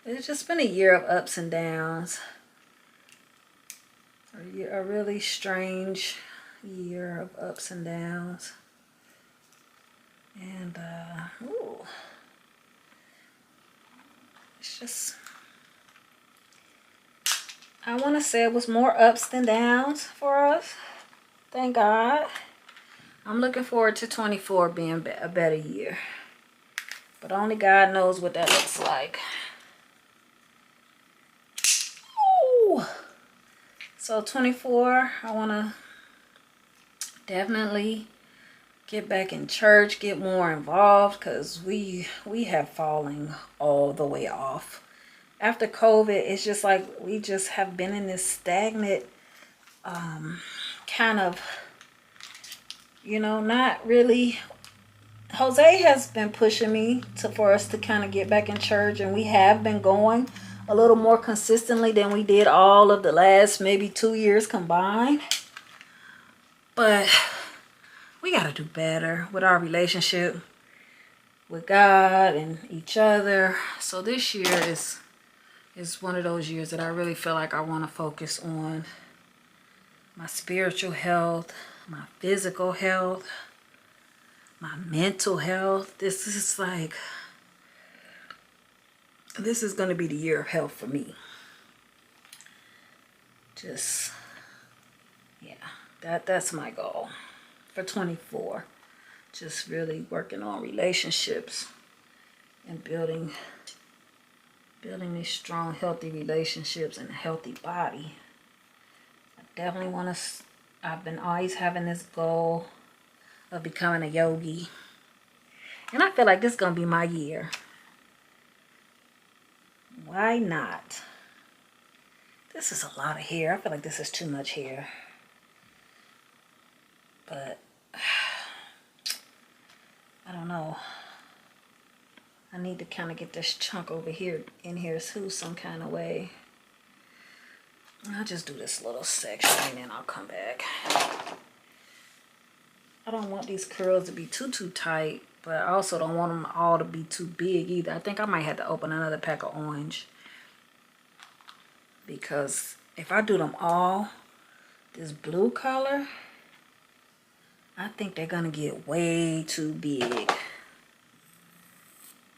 [SPEAKER 1] it's just been a year of ups and downs, a really strange year of ups and downs. And it's just, I want to say it was more ups than downs for us. Thank God. I'm looking forward to 24 being a better year. But only God knows what that looks like. Ooh. So 24, I want to definitely get back in church, get more involved, because we have fallen all the way off. After COVID, it's just like we just have been in this stagnant kind of, you know, not really. Jose has been pushing me for us to kind of get back in church, and we have been going a little more consistently than we did all of the last maybe 2 years combined. But we got to do better with our relationship with God and each other. So this year is one of those years that I really feel like I want to focus on my spiritual health, my physical health, my mental health. This is going to be the year of health for me. Just, yeah, that's my goal for 24. Just really working on relationships and building these strong, healthy relationships and a healthy body. I definitely want to, I've been always having this goal of becoming a yogi. And I feel like this is going to be my year. Why not? This is a lot of hair. I feel like this is too much hair. But I don't know. I need to kind of get this chunk over here in here too some kind of way. I'll just do this little section and then I'll come back. I don't want these curls to be too tight, but I also don't want them all to be too big either. I think I might have to open another pack of orange, because if I do them all this blue color, I think they're gonna get way too big.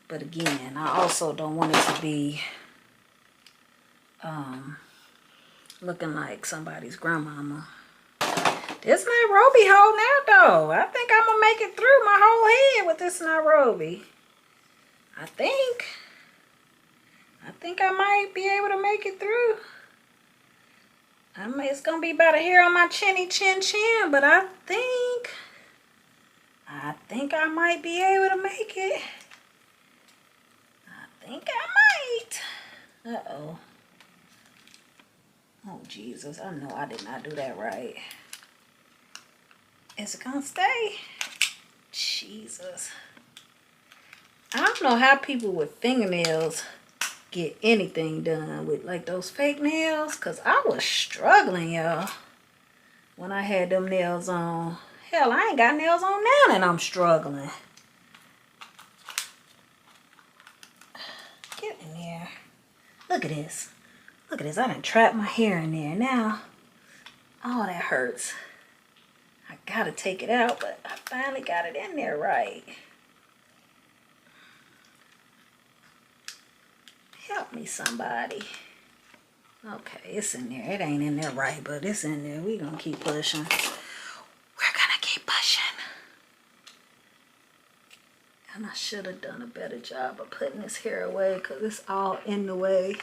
[SPEAKER 1] But again, I also don't want it to be Looking like somebody's grandmama. This Nairobi holding out though. I think I'm gonna make it through my whole head with this Nairobi. I think I might be able to make it through. It's gonna be about a hair on my chinny chin, but I think I might be able to make it. I think I might. Uh-oh. Oh, Jesus. I know I did not do that right. Is it gonna stay? Jesus. I don't know how people with fingernails get anything done with like those fake nails, because I was struggling, y'all, when I had them nails on. Hell, I ain't got nails on now and I'm struggling. Get in there. Look at this. Look at this. I done trapped my hair in there. Now, oh, that hurts. I gotta take it out, but I finally got it in there right. Help me, somebody. Okay, it's in there. It ain't in there right, but it's in there. We gonna keep pushing. We're gonna keep pushing. And I should have done a better job of putting this hair away because it's all in the way.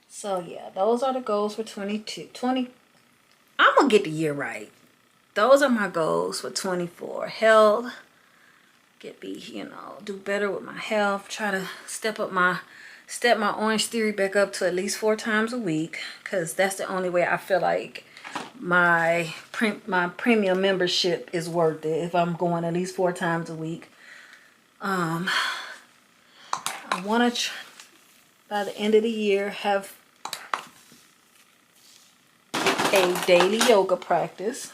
[SPEAKER 1] So yeah, those are the goals for 20. I'm gonna get the year right. Those are my goals for 24. Health, do better with my health. Try to step my Orange Theory back up to at least 4 times a week, because that's the only way I feel like my premium membership is worth it, if I'm going at least 4 times a week. I want to by the end of the year have a daily yoga practice.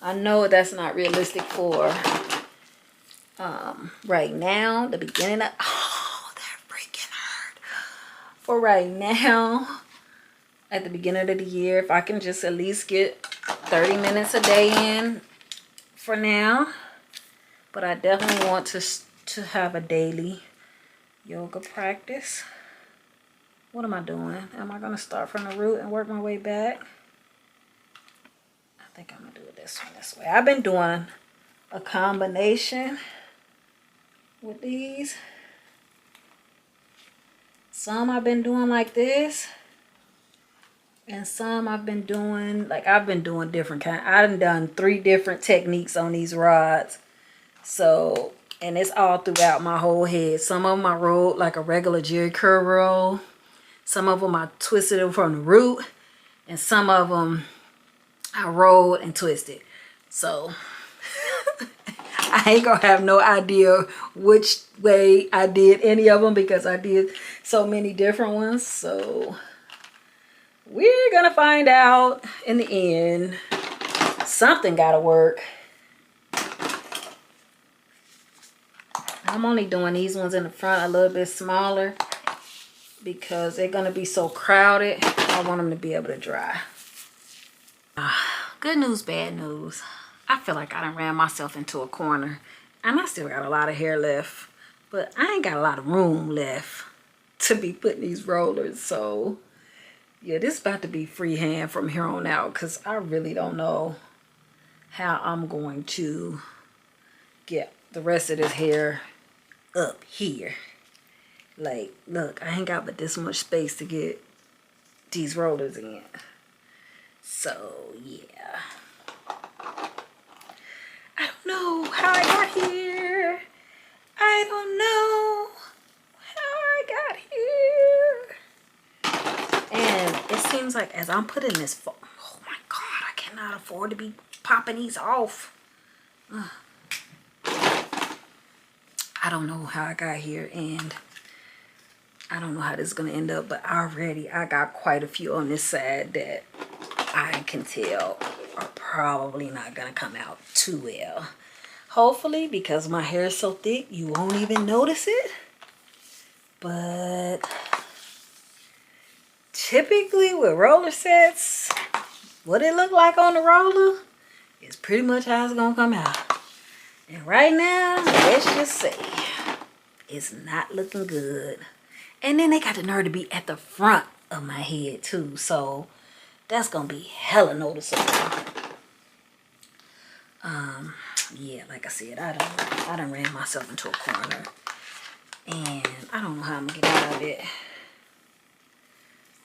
[SPEAKER 1] I know that's not realistic for right now, the beginning of, oh, that freaking hurt. For right now, at the beginning of the year, if I can just at least get 30 minutes a day in for now. But I definitely want to have a daily yoga practice. What am I doing? Am I going to start from the root and work my way back? I think I'm going to do it this way. I've been doing a combination with these. Some I've been doing like this. And some I've been doing different kind. I've done 3 different techniques on these rods. So, and it's all throughout my whole head. Some of them I rolled like a regular Jerry curl roll. Some of them I twisted them from the root. And some of them I rolled and twisted. So, I ain't gonna have no idea which way I did any of them, because I did so many different ones. So, we're gonna find out in the end. Something gotta work. I'm only doing these ones in the front a little bit smaller because they're gonna be so crowded. I want them to be able to dry. Good news, bad news. I feel like I done ran myself into a corner, and I still got a lot of hair left, but I ain't got a lot of room left to be putting these rollers. So yeah, this is about to be freehand from here on out, because I really don't know how I'm going to get the rest of this hair up here. Like, look, I ain't got but this much space to get these rollers in. So yeah, I don't know how I got here. I don't know how I got here. And it seems like as I'm putting this, oh my God, I cannot afford to be popping these off. I don't know how I got here, and I don't know how this is going to end up, but already I got quite a few on this side that I can tell are probably not going to come out too well. Hopefully, because my hair is so thick, you won't even notice it. But typically with roller sets, what it look like on the roller is pretty much how it's going to come out. And right now, let's just say is not looking good. And then they got the nerve to be at the front of my head too. So that's gonna be hella noticeable. Yeah, like I said, I done ran myself into a corner. And I don't know how I'm gonna get out of it.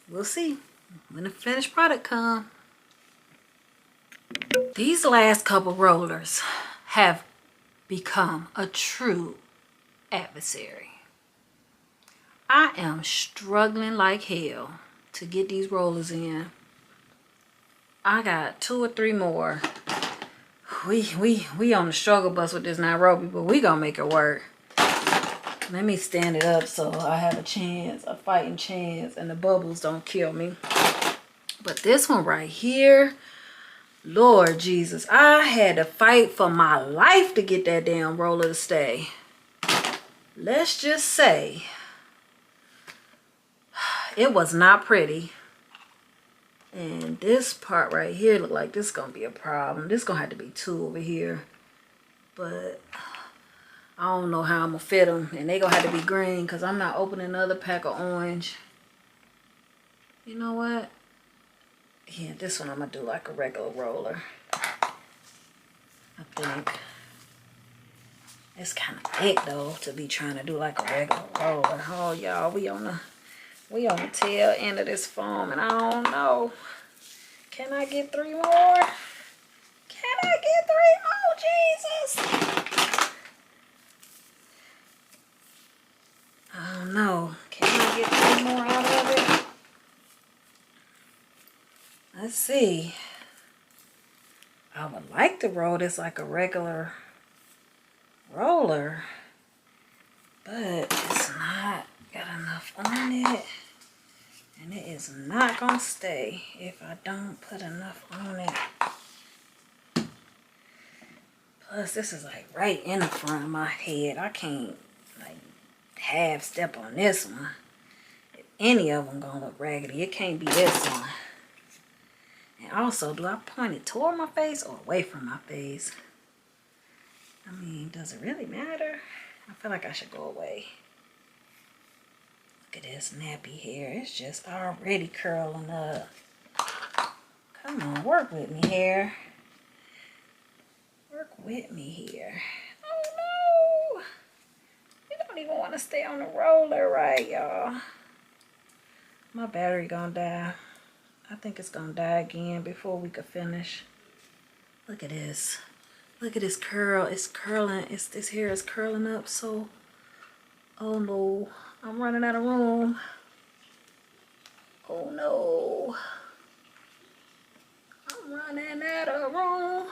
[SPEAKER 1] We'll see when the finished product comes. These last couple rollers have become a true adversary. I am struggling like hell to get these rollers in. I got 2 or 3 more. We on the struggle bus with this Nairobi, but we gonna make it work. Let me stand it up so I have a chance, a fighting chance, and the bubbles don't kill me. But this one right here, Lord Jesus, I had to fight for my life to get that damn roller to stay. Let's just say it was not pretty. And this part right here look like this is gonna be a problem. This gonna have to be 2 over here. But I don't know how I'm gonna fit them. And they gonna have to be green because I'm not opening another pack of orange. You know what? Yeah, this one I'm gonna do like a regular roller. I think. It's kind of thick though to be trying to do like a regular roller. Oh y'all, we on the tail end of this foam and I don't know. Can I get 3 more? Can I get 3 more? Jesus! I don't know. Can I get 3 more out of it? Let's see. I would like to roll this like a regular roller, but it's not got enough on it. And it is not gonna stay if I don't put enough on it. Plus, this is like right in the front of my head. I can't like half step on this one. If any of them gonna look raggedy, it can't be this one. And also, do I point it toward my face or away from my face? I mean, does it really matter? I feel like I should go away. Look at this nappy hair. It's just already curling up. Come on, work with me here. Work with me here. Oh no! You don't even want to stay on the roller, right, y'all? My battery gonna die. I think it's gonna die again before we could finish. Look at this. Look at this curl. It's curling. This hair is curling up so. Oh no. I'm running out of room. Oh no. I'm running out of room.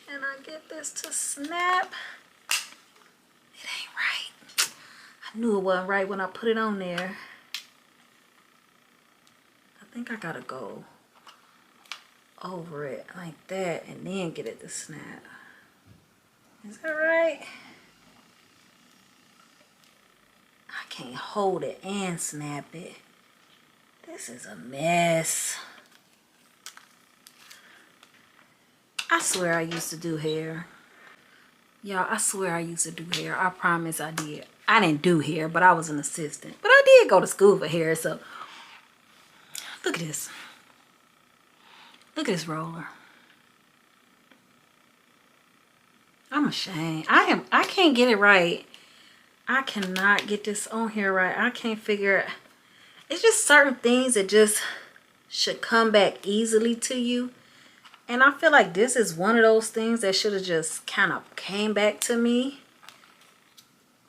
[SPEAKER 1] Can I get this to snap? It ain't right. I knew it wasn't right when I put it on there. I think I gotta go over it like that and then get it to snap. Is that right? I can't hold it and snap it. This is a mess. I swear I used to do hair. Y'all, I swear I used to do hair. I promise I did. I didn't do hair, but I was an assistant. But I did go to school for hair, so. Look at this. Look at this roller. I'm ashamed. I can't get it right. I cannot get this on here right. I can't figure it. It's just certain things that just should come back easily to you. And I feel like this is one of those things that should have just kind of came back to me.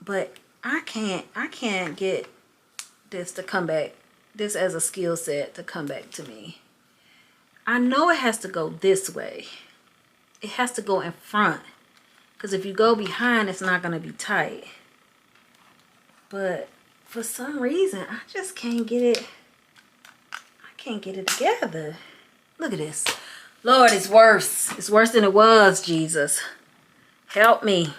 [SPEAKER 1] But I can't get this to come back. This as a skill set to come back to me. I know it has to go this way. It has to go in front. Because if you go behind, it's not going to be tight. But for some reason, I just can't get it. I can't get it together. Look at this. Lord, it's worse. It's worse than it was, Jesus. Help me.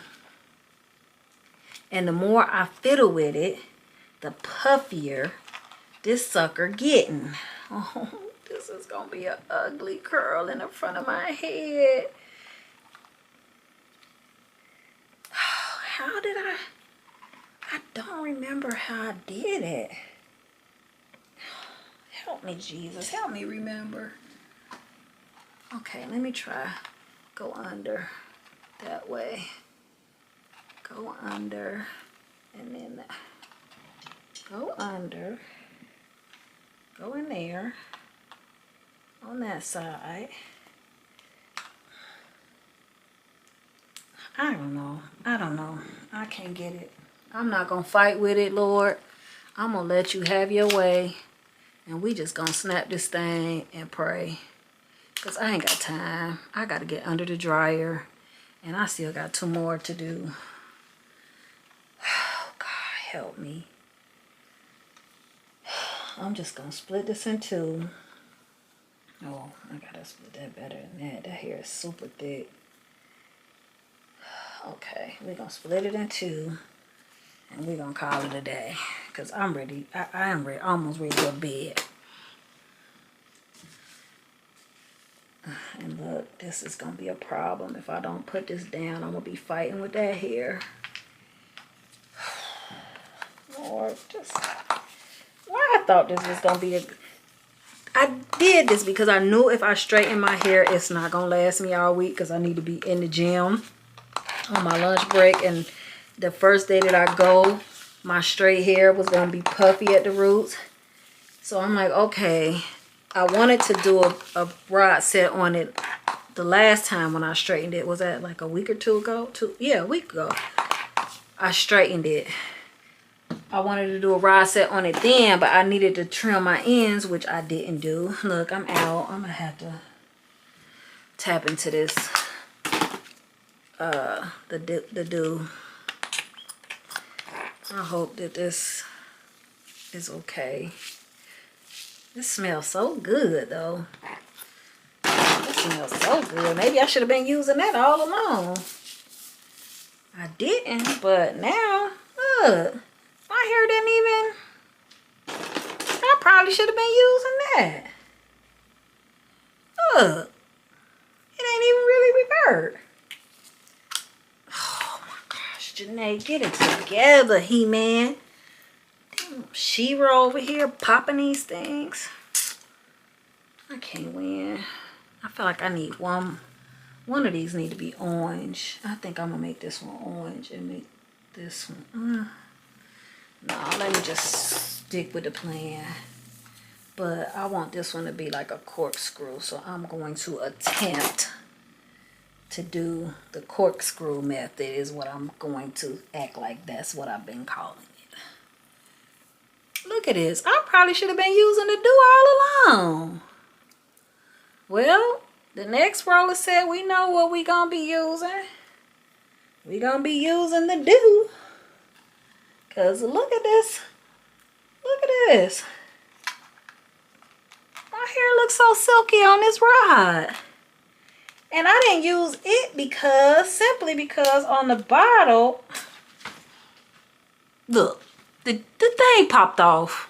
[SPEAKER 1] And the more I fiddle with it, the puffier this sucker getting. Oh, this is going to be an ugly curl in the front of my head. How did I I don't remember how I did it. Help me, Jesus. Help me remember. Okay, let me try. Go under that way. Go under. And then go under. Go in there. On that side. I don't know. I don't know. I can't get it. I'm not going to fight with it, Lord. I'm going to let you have your way. And we just going to snap this thing and pray. Because I ain't got time. I got to get under the dryer. And I still got 2 more to do. Oh, God, help me. I'm just going to split this in 2. Oh, I got to split that better than that. That hair is super thick. Okay, we're going to split it in 2. And we're going to call it a day. Because I'm ready. I am ready, almost ready to go to bed. And look, this is going to be a problem. If I don't put this down, I'm going to be fighting with that hair. Lord, just... Why I thought this was going to be a... I did this because I knew if I straighten my hair, it's not going to last me all week. Because I need to be in the gym on my lunch break. And the first day that I go, my straight hair was going to be puffy at the roots. So I'm like, okay... I wanted to do a rod set on it the last time when I straightened it. Was that like a week or 2 ago? Yeah, a week ago. I straightened it. I wanted to do a rod set on it then, but I needed to trim my ends, which I didn't do. Look, I'm out. I'm going to have to tap into this, the dew. I hope that this is okay. This smells so good, though. This smells so good. Maybe I should have been using that all along. I didn't, but now, look. My hair didn't even... I probably should have been using that. Look. It ain't even really revert. Oh, my gosh. Janae, get it together, He-Man. She-Ra over here popping these things. I can't win. I feel like I need one of these need to be orange. I think I'm gonna make this one orange and make this one no, let me just stick with the plan. But I want this one to be like a corkscrew, so I'm going to attempt to do the corkscrew method is what I'm going to act like that's what I've been calling it. Look at this. I probably should have been using the dew all along. Well, the next roller set, we know what we gonna be using. We gonna be using the dew. Cause look at this. Look at this. My hair looks so silky on this rod. And I didn't use it simply because on the bottle, look. The thing popped off.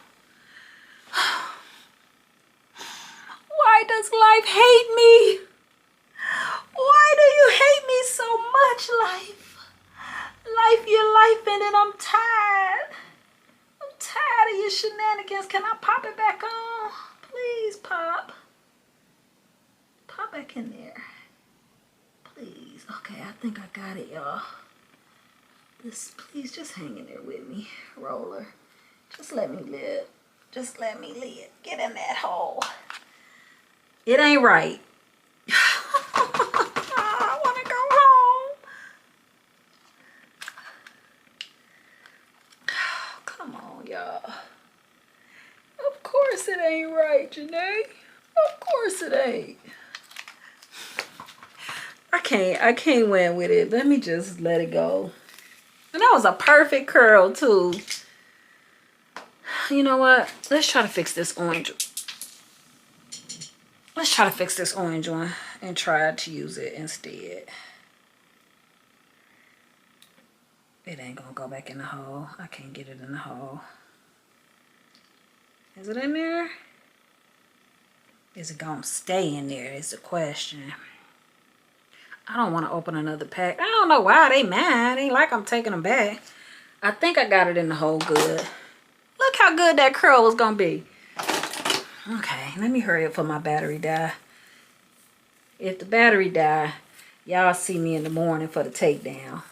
[SPEAKER 1] Why does life hate me? Why do you hate me so much, life? Life, your life, and then I'm tired. I'm tired of your shenanigans. Can I pop it back on? Please, pop. Pop back in there. Please. Okay, I think I got it, y'all. Please just hang in there with me, roller. Just let me live. Just let me live. Get in that hole. It ain't right. I want to go home. Come on, y'all. Of course it ain't right, Janae. Of course it ain't. I can't win with it. Let me just let it go. And that was a perfect curl, too. You know what? Let's try to fix this orange. Let's try to fix this orange one and try to use it instead. It ain't gonna go back in the hole. I can't get it in the hole. Is it in there? Is it gonna stay in there is the question. I don't want to open another pack. I don't know why they mad. Ain't like I'm taking them back. I think I got it in the hole good. Look how good that curl was gonna be. Okay, let me hurry up for my battery die. If the battery die, y'all see me in the morning for the takedown.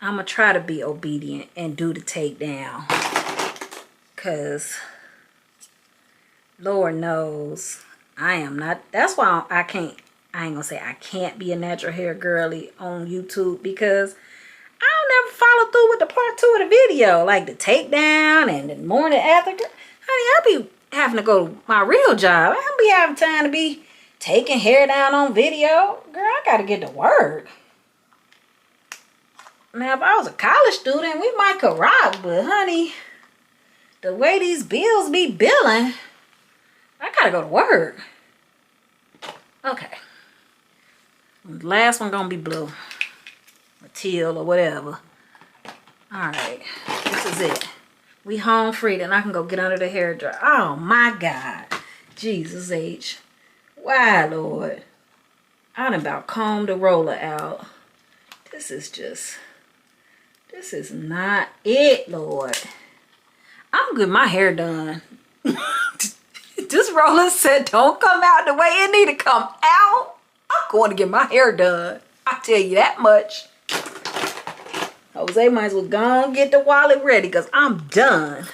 [SPEAKER 1] I'm gonna try to be obedient and do the takedown. Cause Lord knows I am not. That's why I ain't gonna say I can't be a natural hair girly on YouTube, because I don't never follow through with the part 2 of the video, like the takedown and the morning after. Honey, I be having to go to my real job. I don't be having time to be taking hair down on video. Girl, I gotta get to work. Now, if I was a college student, we might could rock, but honey, the way these bills be billing, I gotta go to work. Okay. The last one gonna be blue. Or teal or whatever. Alright. This is it. We home free, then I can go get under the hair dryer. Oh my God. Jesus H. Why, Lord? I done about combed the roller out. This is not it, Lord. I'm getting my hair done. This roller set don't come out the way it need to come out. I'm going to get my hair done. I tell you that much. Jose might as well go and get the wallet ready, because I'm done.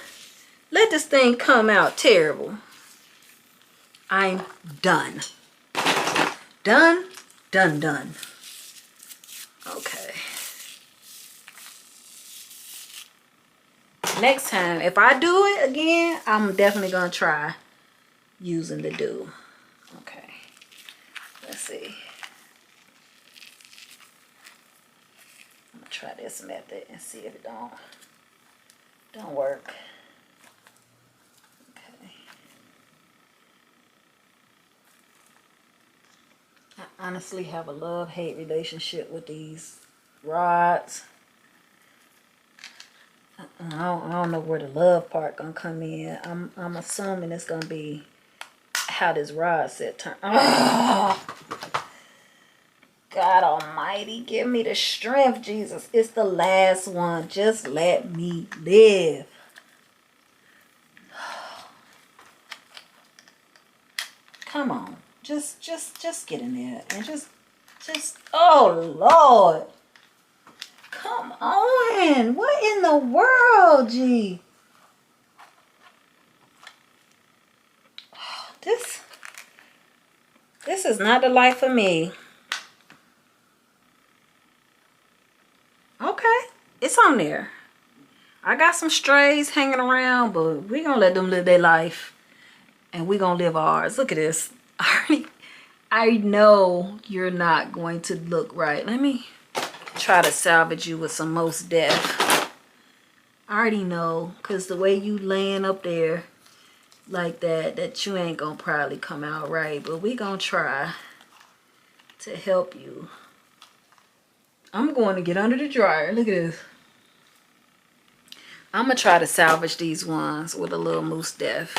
[SPEAKER 1] Let this thing come out terrible. I'm done. Done, done, done. Okay. Next time, if I do it again, I'm definitely going to try using the dew. Okay. Let's see. I'm going to try this method and see if it don't work. Okay. I honestly have a love-hate relationship with these rods. I don't know where the love part gonna come in. I'm assuming it's gonna be how this rod set turn. Oh, God Almighty, give me the strength, Jesus. It's the last one. Just let me live. Come on, just get in there and just. Oh Lord. Come on. What in the world, G? This is not the life for me. Okay. It's on there. I got some strays hanging around, but we're going to let them live their life. And we're going to live ours. Look at this. I know you're not going to look right. Let me try to salvage you with some Most Def. I already know, because the way you laying up there like that you ain't gonna probably come out right, but we gonna try to help you. I'm going to get under the dryer. Look at this. I'm gonna try to salvage these ones with a little Mousse Def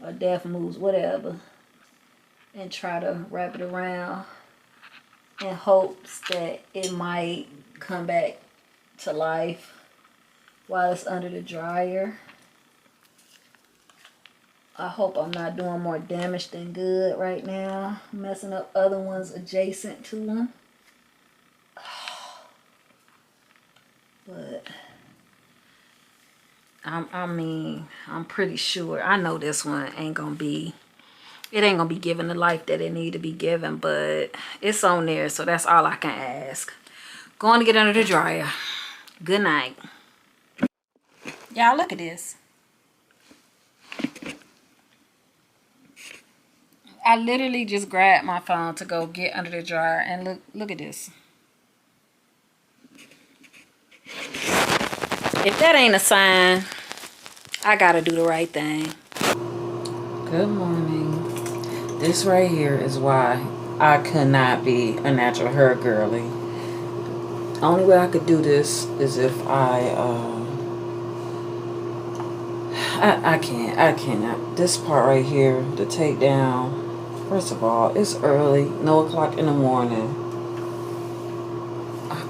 [SPEAKER 1] or Def Mousse, whatever, and try to wrap it around in hopes that it might come back to life while it's under the dryer. I hope I'm not doing more damage than good right now, messing up other ones adjacent to them. But I'm pretty sure, I know this one ain't gonna be, it ain't gonna be given the life that it need to be given, but it's on there, so that's all I can ask. Going to get under the dryer. Good night. Y'all, look at this. I literally just grabbed my phone to go get under the dryer, and look at this. If that ain't a sign, I gotta do the right thing. Good morning. This right here is why I could not be a natural hair girly. Only way I could do this is if I cannot. This part right here, the takedown. First of all, it's early, no o'clock in the morning.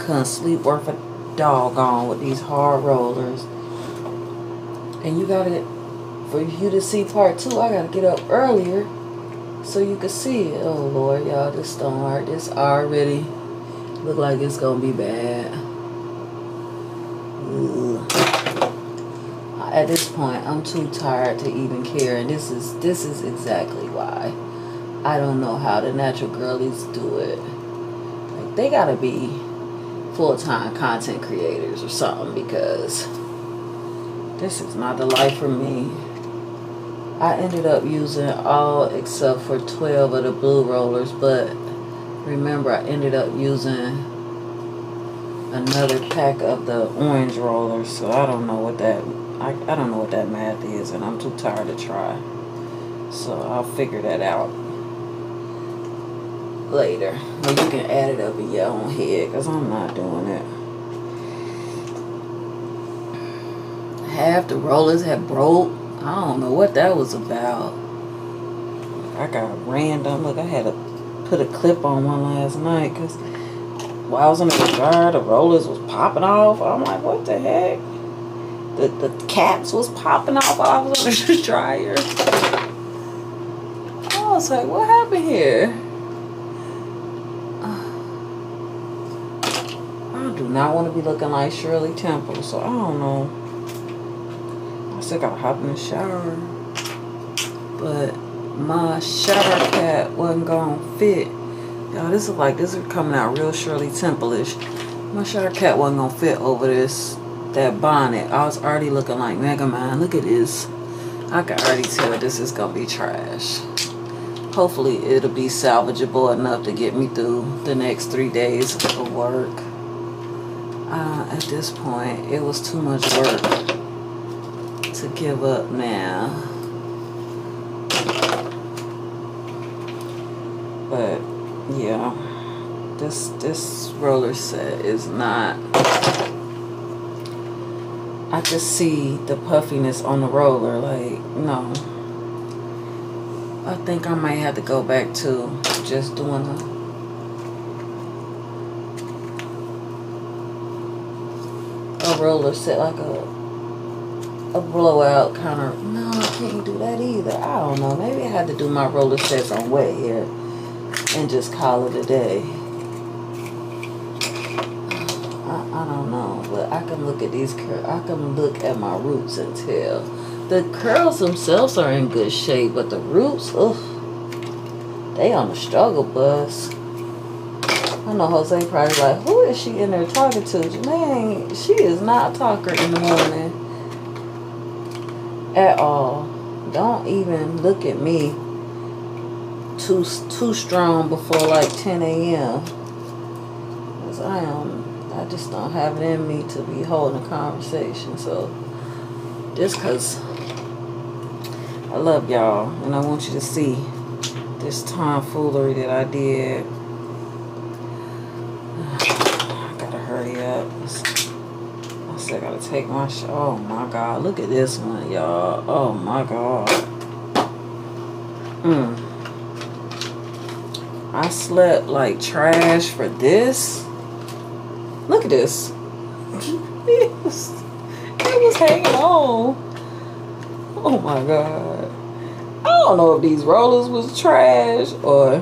[SPEAKER 1] couldn't sleep worth a doggone with these hard rollers. And you gotta, for you to see part 2, I gotta get up earlier so you can see it. Oh Lord, y'all, this stone art, this already look like it's gonna be bad. Ugh. At this point, I'm too tired to even care, and this is exactly why. I don't know how the natural girlies do it. Like, they gotta be full-time content creators or something, because this is not the life for me. I ended up using all except for 12 of the blue rollers, but remember I ended up using another pack of the orange rollers, so I don't know what that I don't know what that math is, and I'm too tired to try. So I'll figure that out later. Well, you can add it up in your own head, because I'm not doing it. Half the rollers had broke. I don't know what that was about. I got random. Look, I had to put a clip on one last night, because while I was in the dryer, the rollers was popping off. I'm like, what the heck? The caps was popping off while I was under the dryer. I was like, what happened here? I do not want to be looking like Shirley Temple, so I don't know. I still gotta hop in the shower. But my shower cap wasn't gonna fit. Y'all, this is like, this is coming out real Shirley Temple-ish. My shower cap wasn't gonna fit over that bonnet. I was already looking like Megamind. Look at this. I can already tell this is gonna be trash. Hopefully it'll be salvageable enough to get me through the next 3 days of work. At this point, it was too much work to give up now. But yeah, this roller set is not. I just see the puffiness on the roller. Like, no. I think I might have to go back to just doing a roller set, like a blowout kind of. No, I can't do that either. I don't know. Maybe I had to do my roller sets on wet hair and just call it a day. I don't know, but I can look at these curls. I can look at my roots and tell. The curls themselves are in good shape, but the roots, ugh, they on the struggle bus. I know Jose probably like, who is she in there talking to? Man, she is not a talker in the morning at all. Don't even look at me too strong before like 10 a.m. Because I just don't have it in me to be holding a conversation. So just because I love y'all and I want you to see this tomfoolery that I did. I gotta hurry up. I still gotta take my oh my God, look at this one, y'all. Oh my God. I slept like trash for this. Look at this. It was hanging on. Oh my God. I don't know if these rollers was trash or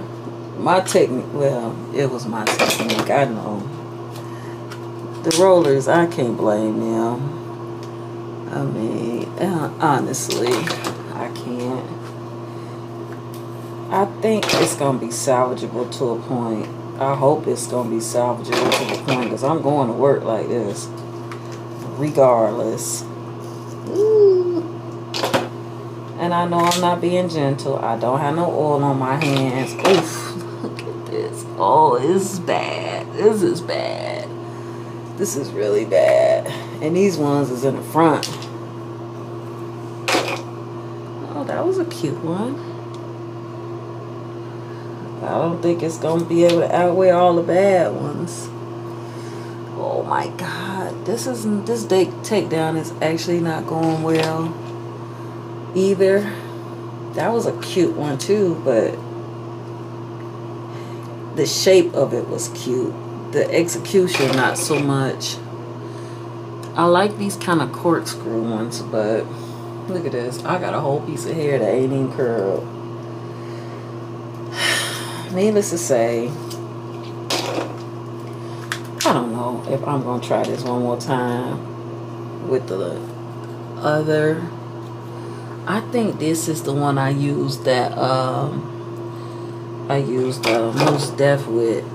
[SPEAKER 1] my technique. Well, it was my technique. I know. The rollers, I can't blame them. I mean, honestly, I can't. I think it's going to be salvageable to a point. I hope it's going to be salvageable to the point, because I'm going to work like this regardless. Ooh. And I know I'm not being gentle. I don't have no oil on my hands. Oof. Look at this. Oh, this is bad. This is bad. This is really bad. And these ones is in the front. Oh, that was a cute one. I don't think it's going to be able to outweigh all the bad ones. Oh my God. This takedown is actually not going well either. That was a cute one too, but the shape of it was cute. the execution not so much. I like these kind of corkscrew ones, but look at this. I got a whole piece of hair that ain't even curled. Needless to say, I don't know if I'm going to try this one more time with the other. I think this is the one I used that, I used Mousse Def with.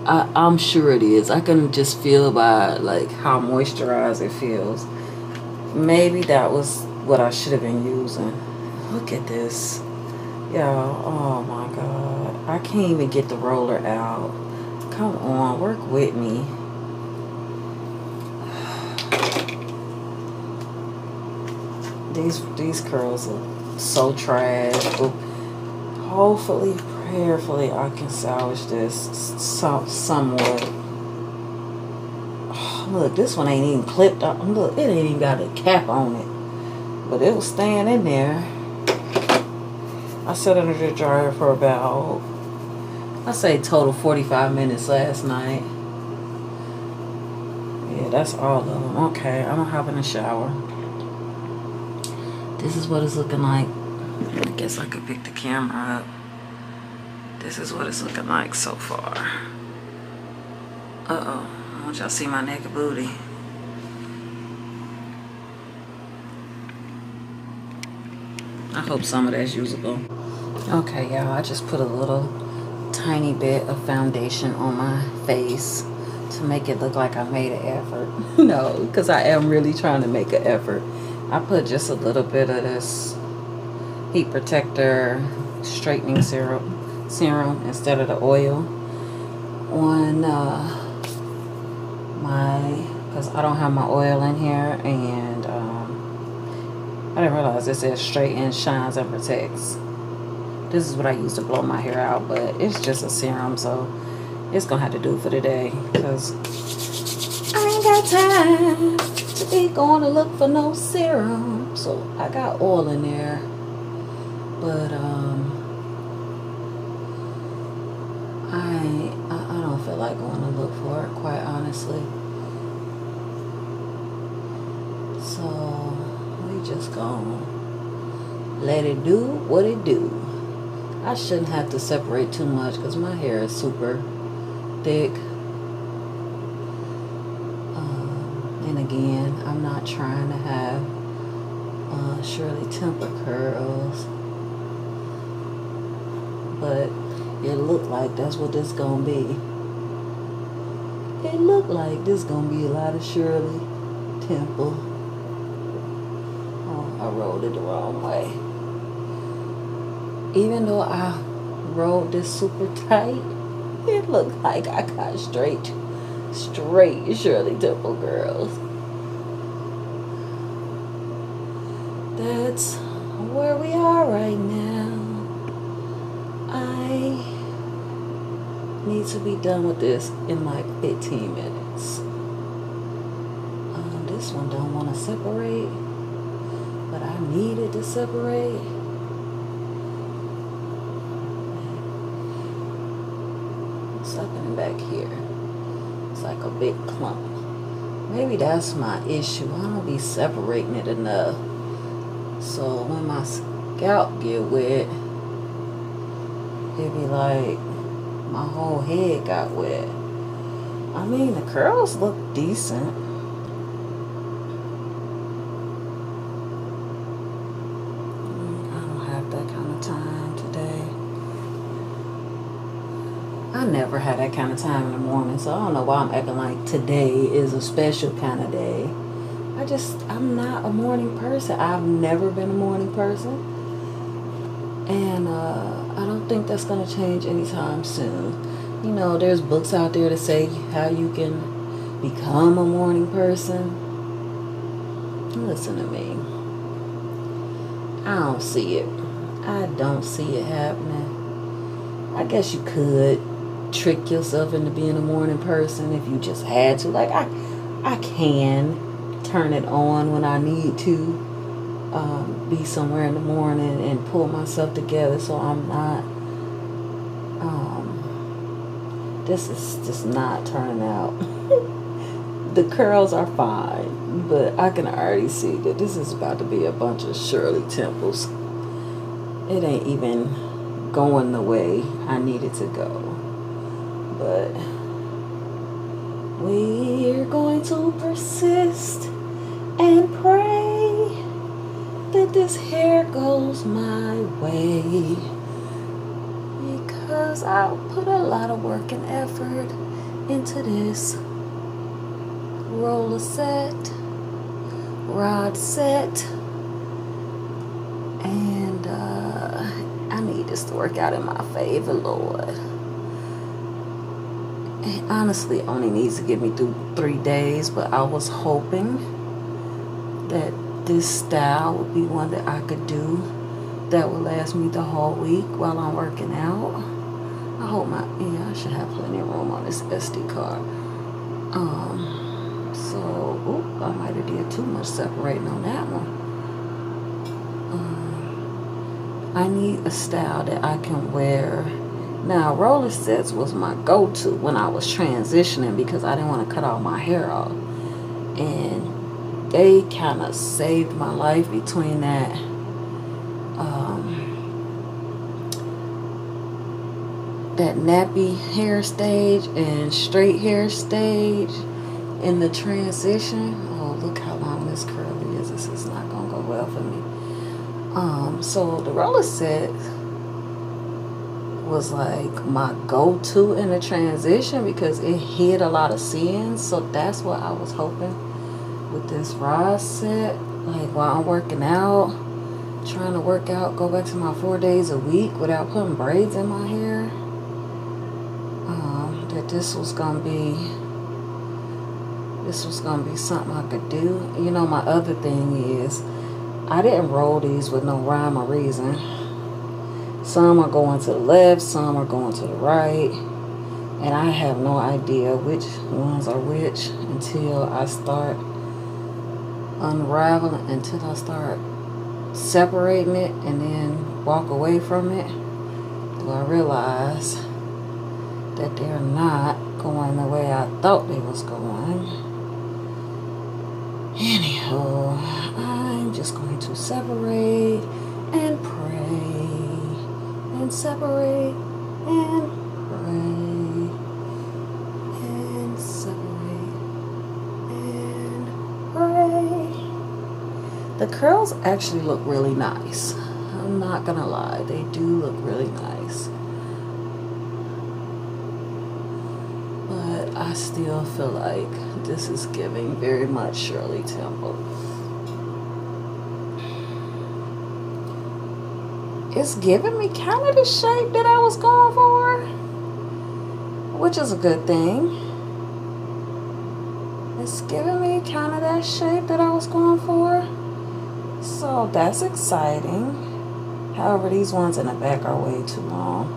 [SPEAKER 1] I'm sure it is. I can just feel by like how moisturized it feels. Maybe that was what I should have been using. Look at this. Y'all, oh my God. I can't even get the roller out. Come on, work with me. These curls are so trash. Hopefully, prayerfully, I can salvage this somewhat. Oh, look, this one ain't even clipped up. Look, it ain't even got a cap on it. But it was staying in there. I set it under the dryer for about, I say total 45 minutes last night. Yeah, that's all of them. Okay, I'm gonna hop in the shower. This is what it's looking like. I guess I could pick the camera up. This is what it's looking like so far. Uh-oh. I want y'all to see my naked booty. I hope some of that's usable. Okay, y'all. I just put a little tiny bit of foundation on my face to make it look like I made an effort. No, because I am really trying to make an effort. I put just a little bit of this heat protector straightening serum instead of the oil on because I don't have my oil in here, and I didn't realize it says straightens, shines, and protects. This is what I use to blow my hair out, but it's just a serum, so it's gonna have to do for today because I ain't got time to be going to look for no serum. So I got oil in there, but I don't feel like going to look for it, quite honestly. So we just gonna let it do what it do. I shouldn't have to separate too much because my hair is super thick. And again, I'm not trying to have Shirley Temple curls, but it looked like that's what this gonna be. It looked like this gonna be a lot of Shirley Temple. Oh, I rolled it the wrong way. Even though I rolled this super tight, it looked like I got straight Shirley Temple girls. That's where we are right now. I need to be done with this in like 15 minutes. This one don't want to separate, but I needed to separate. What's happening back here? It's like a big clump. Maybe that's my issue. I don't be separating it enough. So when my scalp get wet, it be like my whole head got wet. I mean, the curls look decent. I don't have that kind of time today. I never had that kind of time in the morning, so I don't know why I'm acting like today is a special kind of day. I'm not a morning person. I've never been a morning person. And I don't think that's going to change anytime soon. You know, there's books out there that say how you can become a morning person. Listen to me. I don't see it. I don't see it happening. I guess you could trick yourself into being a morning person if you just had to. Like, I can turn it on when I need to be somewhere in the morning and pull myself together so I'm not This is just not turning out. The curls are fine, but I can already see that this is about to be a bunch of Shirley Temples. It ain't even going the way I need it to go. But we're going to persist and pray that this hair goes my way, because I put a lot of work and effort into this roller set, rod set, and I need this to work out in my favor, Lord. It honestly only needs to get me through 3 days, but I was hoping that this style would be one that I could do that would last me the whole week while I'm working out. I hope I should have plenty of room on this SD card. So, I might have did too much separating on that one. I need a style that I can wear. Now, roller sets was my go-to when I was transitioning because I didn't want to cut all my hair off. And they kind of saved my life between that that nappy hair stage and straight hair stage in the transition. Oh, look how long this curl is. This is not gonna go well for me. So the roller set was like my go-to in the transition because it hid a lot of sins. So that's what I was hoping with this rod set. Like while I'm working out, trying to work out, go back to my 4 days a week without putting braids in my hair. That this was gonna be something I could do. You know, my other thing is I didn't roll these with no rhyme or reason. Some are going to the left, some are going to the right, and I have no idea which ones are which until I start unraveling, until I start separating it and then walk away from it. Do I realize that they're not going the way I thought they was going. Anyhow, I'm just going to separate and pray and separate and pray and separate and pray. The curls actually look really nice. I'm not gonna lie, they do look really nice. I still feel like this is giving very much Shirley Temple. It's giving me kind of the shape that I was going for, which is a good thing. It's giving me kind of that shape that I was going for. So that's exciting. However, these ones in the back are way too long.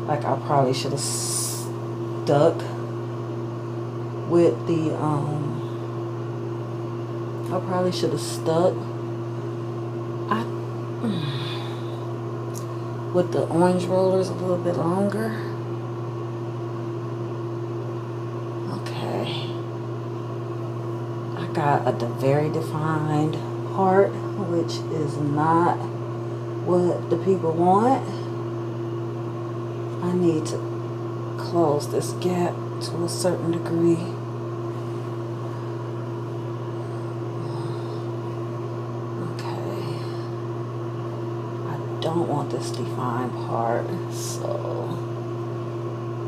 [SPEAKER 1] Like I probably should have stuck with the I probably should have stuck with the orange rollers a little bit longer. Okay, I got a very defined part, which is not what the people want. I need to close this gap to a certain degree. Okay. I don't want this defined part, so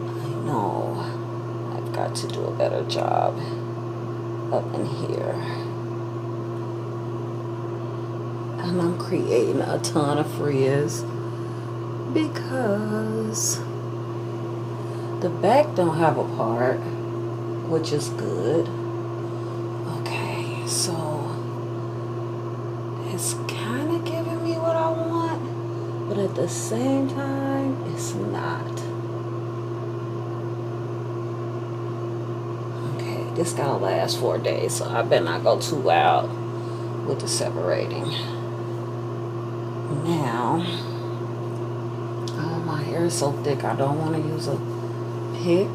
[SPEAKER 1] I know I've got to do a better job up in here. And I'm creating a ton of frizz because the back don't have a part, which is good. Okay, so it's kind of giving me what I want, but at the same time, it's not. Okay, this gotta last 4 days, so I better not go too wild with the separating. Now, oh, my hair is so thick, I don't want to use a pick.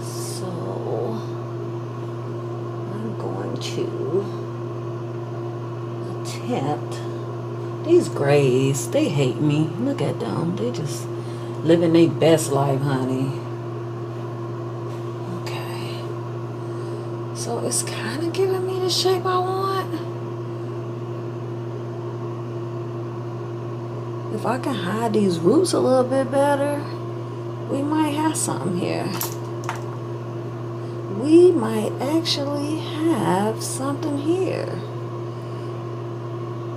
[SPEAKER 1] So I'm going to attempt. These grays, they hate me. Look at them. They just living their best life, honey. Okay. So it's kind of giving me the shape I want. If I can hide these roots a little bit better, we might have something here. We might actually have something here.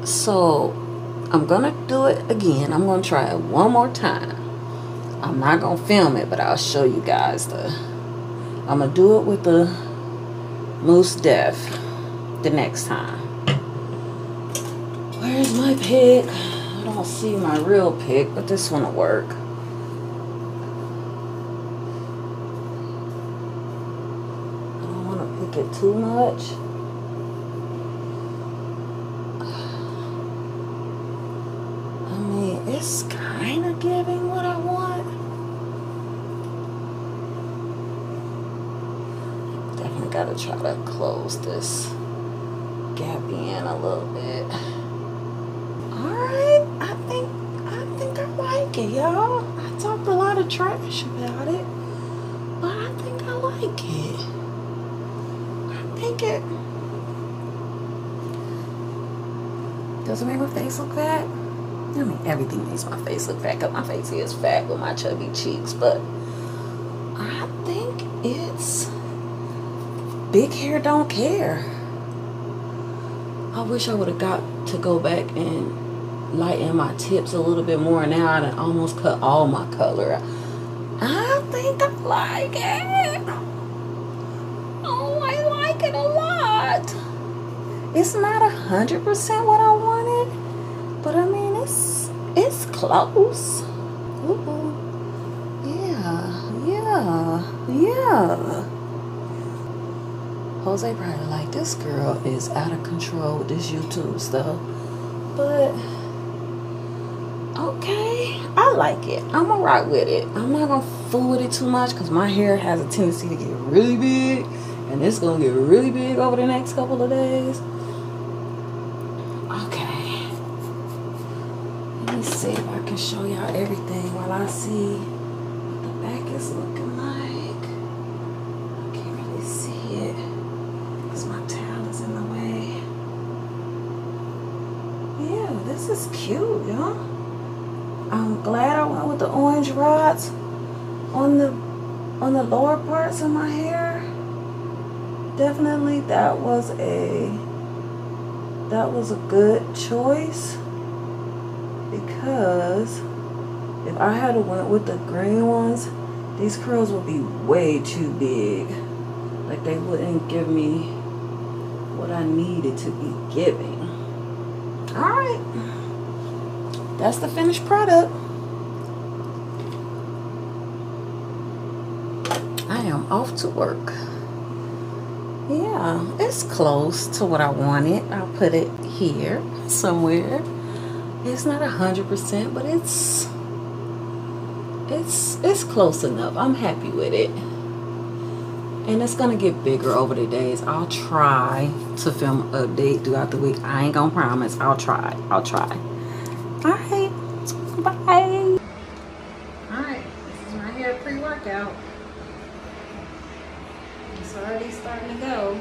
[SPEAKER 1] So I'm gonna do it again. I'm gonna try it one more time. I'm not gonna film it, but I'll show you guys I'm gonna do it with the Mousse Def the next time. Where's my pick? I don't see my real pick, but this one will work. I don't want to pick it too much. I mean, it's kind of giving what I want. Definitely got to try to close this gap in a little bit. Alright, I think I like it, y'all. I talked a lot of trash about it, but I think I like it. I think it doesn't make my face look fat. I mean, everything makes my face look fat because my face is fat with my chubby cheeks, but I think it's big hair don't care. I wish I would have got to go back and lighten my tips a little bit more. Now I done almost cut all my color. I think I like it. Oh, I like it a lot. It's not 100% what I wanted, but I mean it's close. Ooh, yeah. Jose probably like, this girl is out of control with this YouTube stuff, but okay, I like it. I'm gonna rock with it. I'm not gonna fool with it too much because my hair has a tendency to get really big, and it's gonna get really big over the next couple of days. Okay, let me see if I can show y'all everything while I see what the back is looking like. I can't really see it because my towel is in the way. Yeah, this is cute, y'all. I'm glad I went with the orange rods on the lower parts of my hair. Definitely that was a good choice, because if I had went with the green ones, these curls would be way too big. Like, they wouldn't give me what I needed to be giving. Alright, that's the finished product. I am off to work. Yeah, it's close to what I wanted. I'll put it here somewhere. It's not 100%, but it's close enough. I'm happy with it. And it's gonna get bigger over the days. I'll try to film an update throughout the week. I ain't gonna promise. I'll try. Alright, bye. Alright, this is my hair pre-workout. It's already starting to go.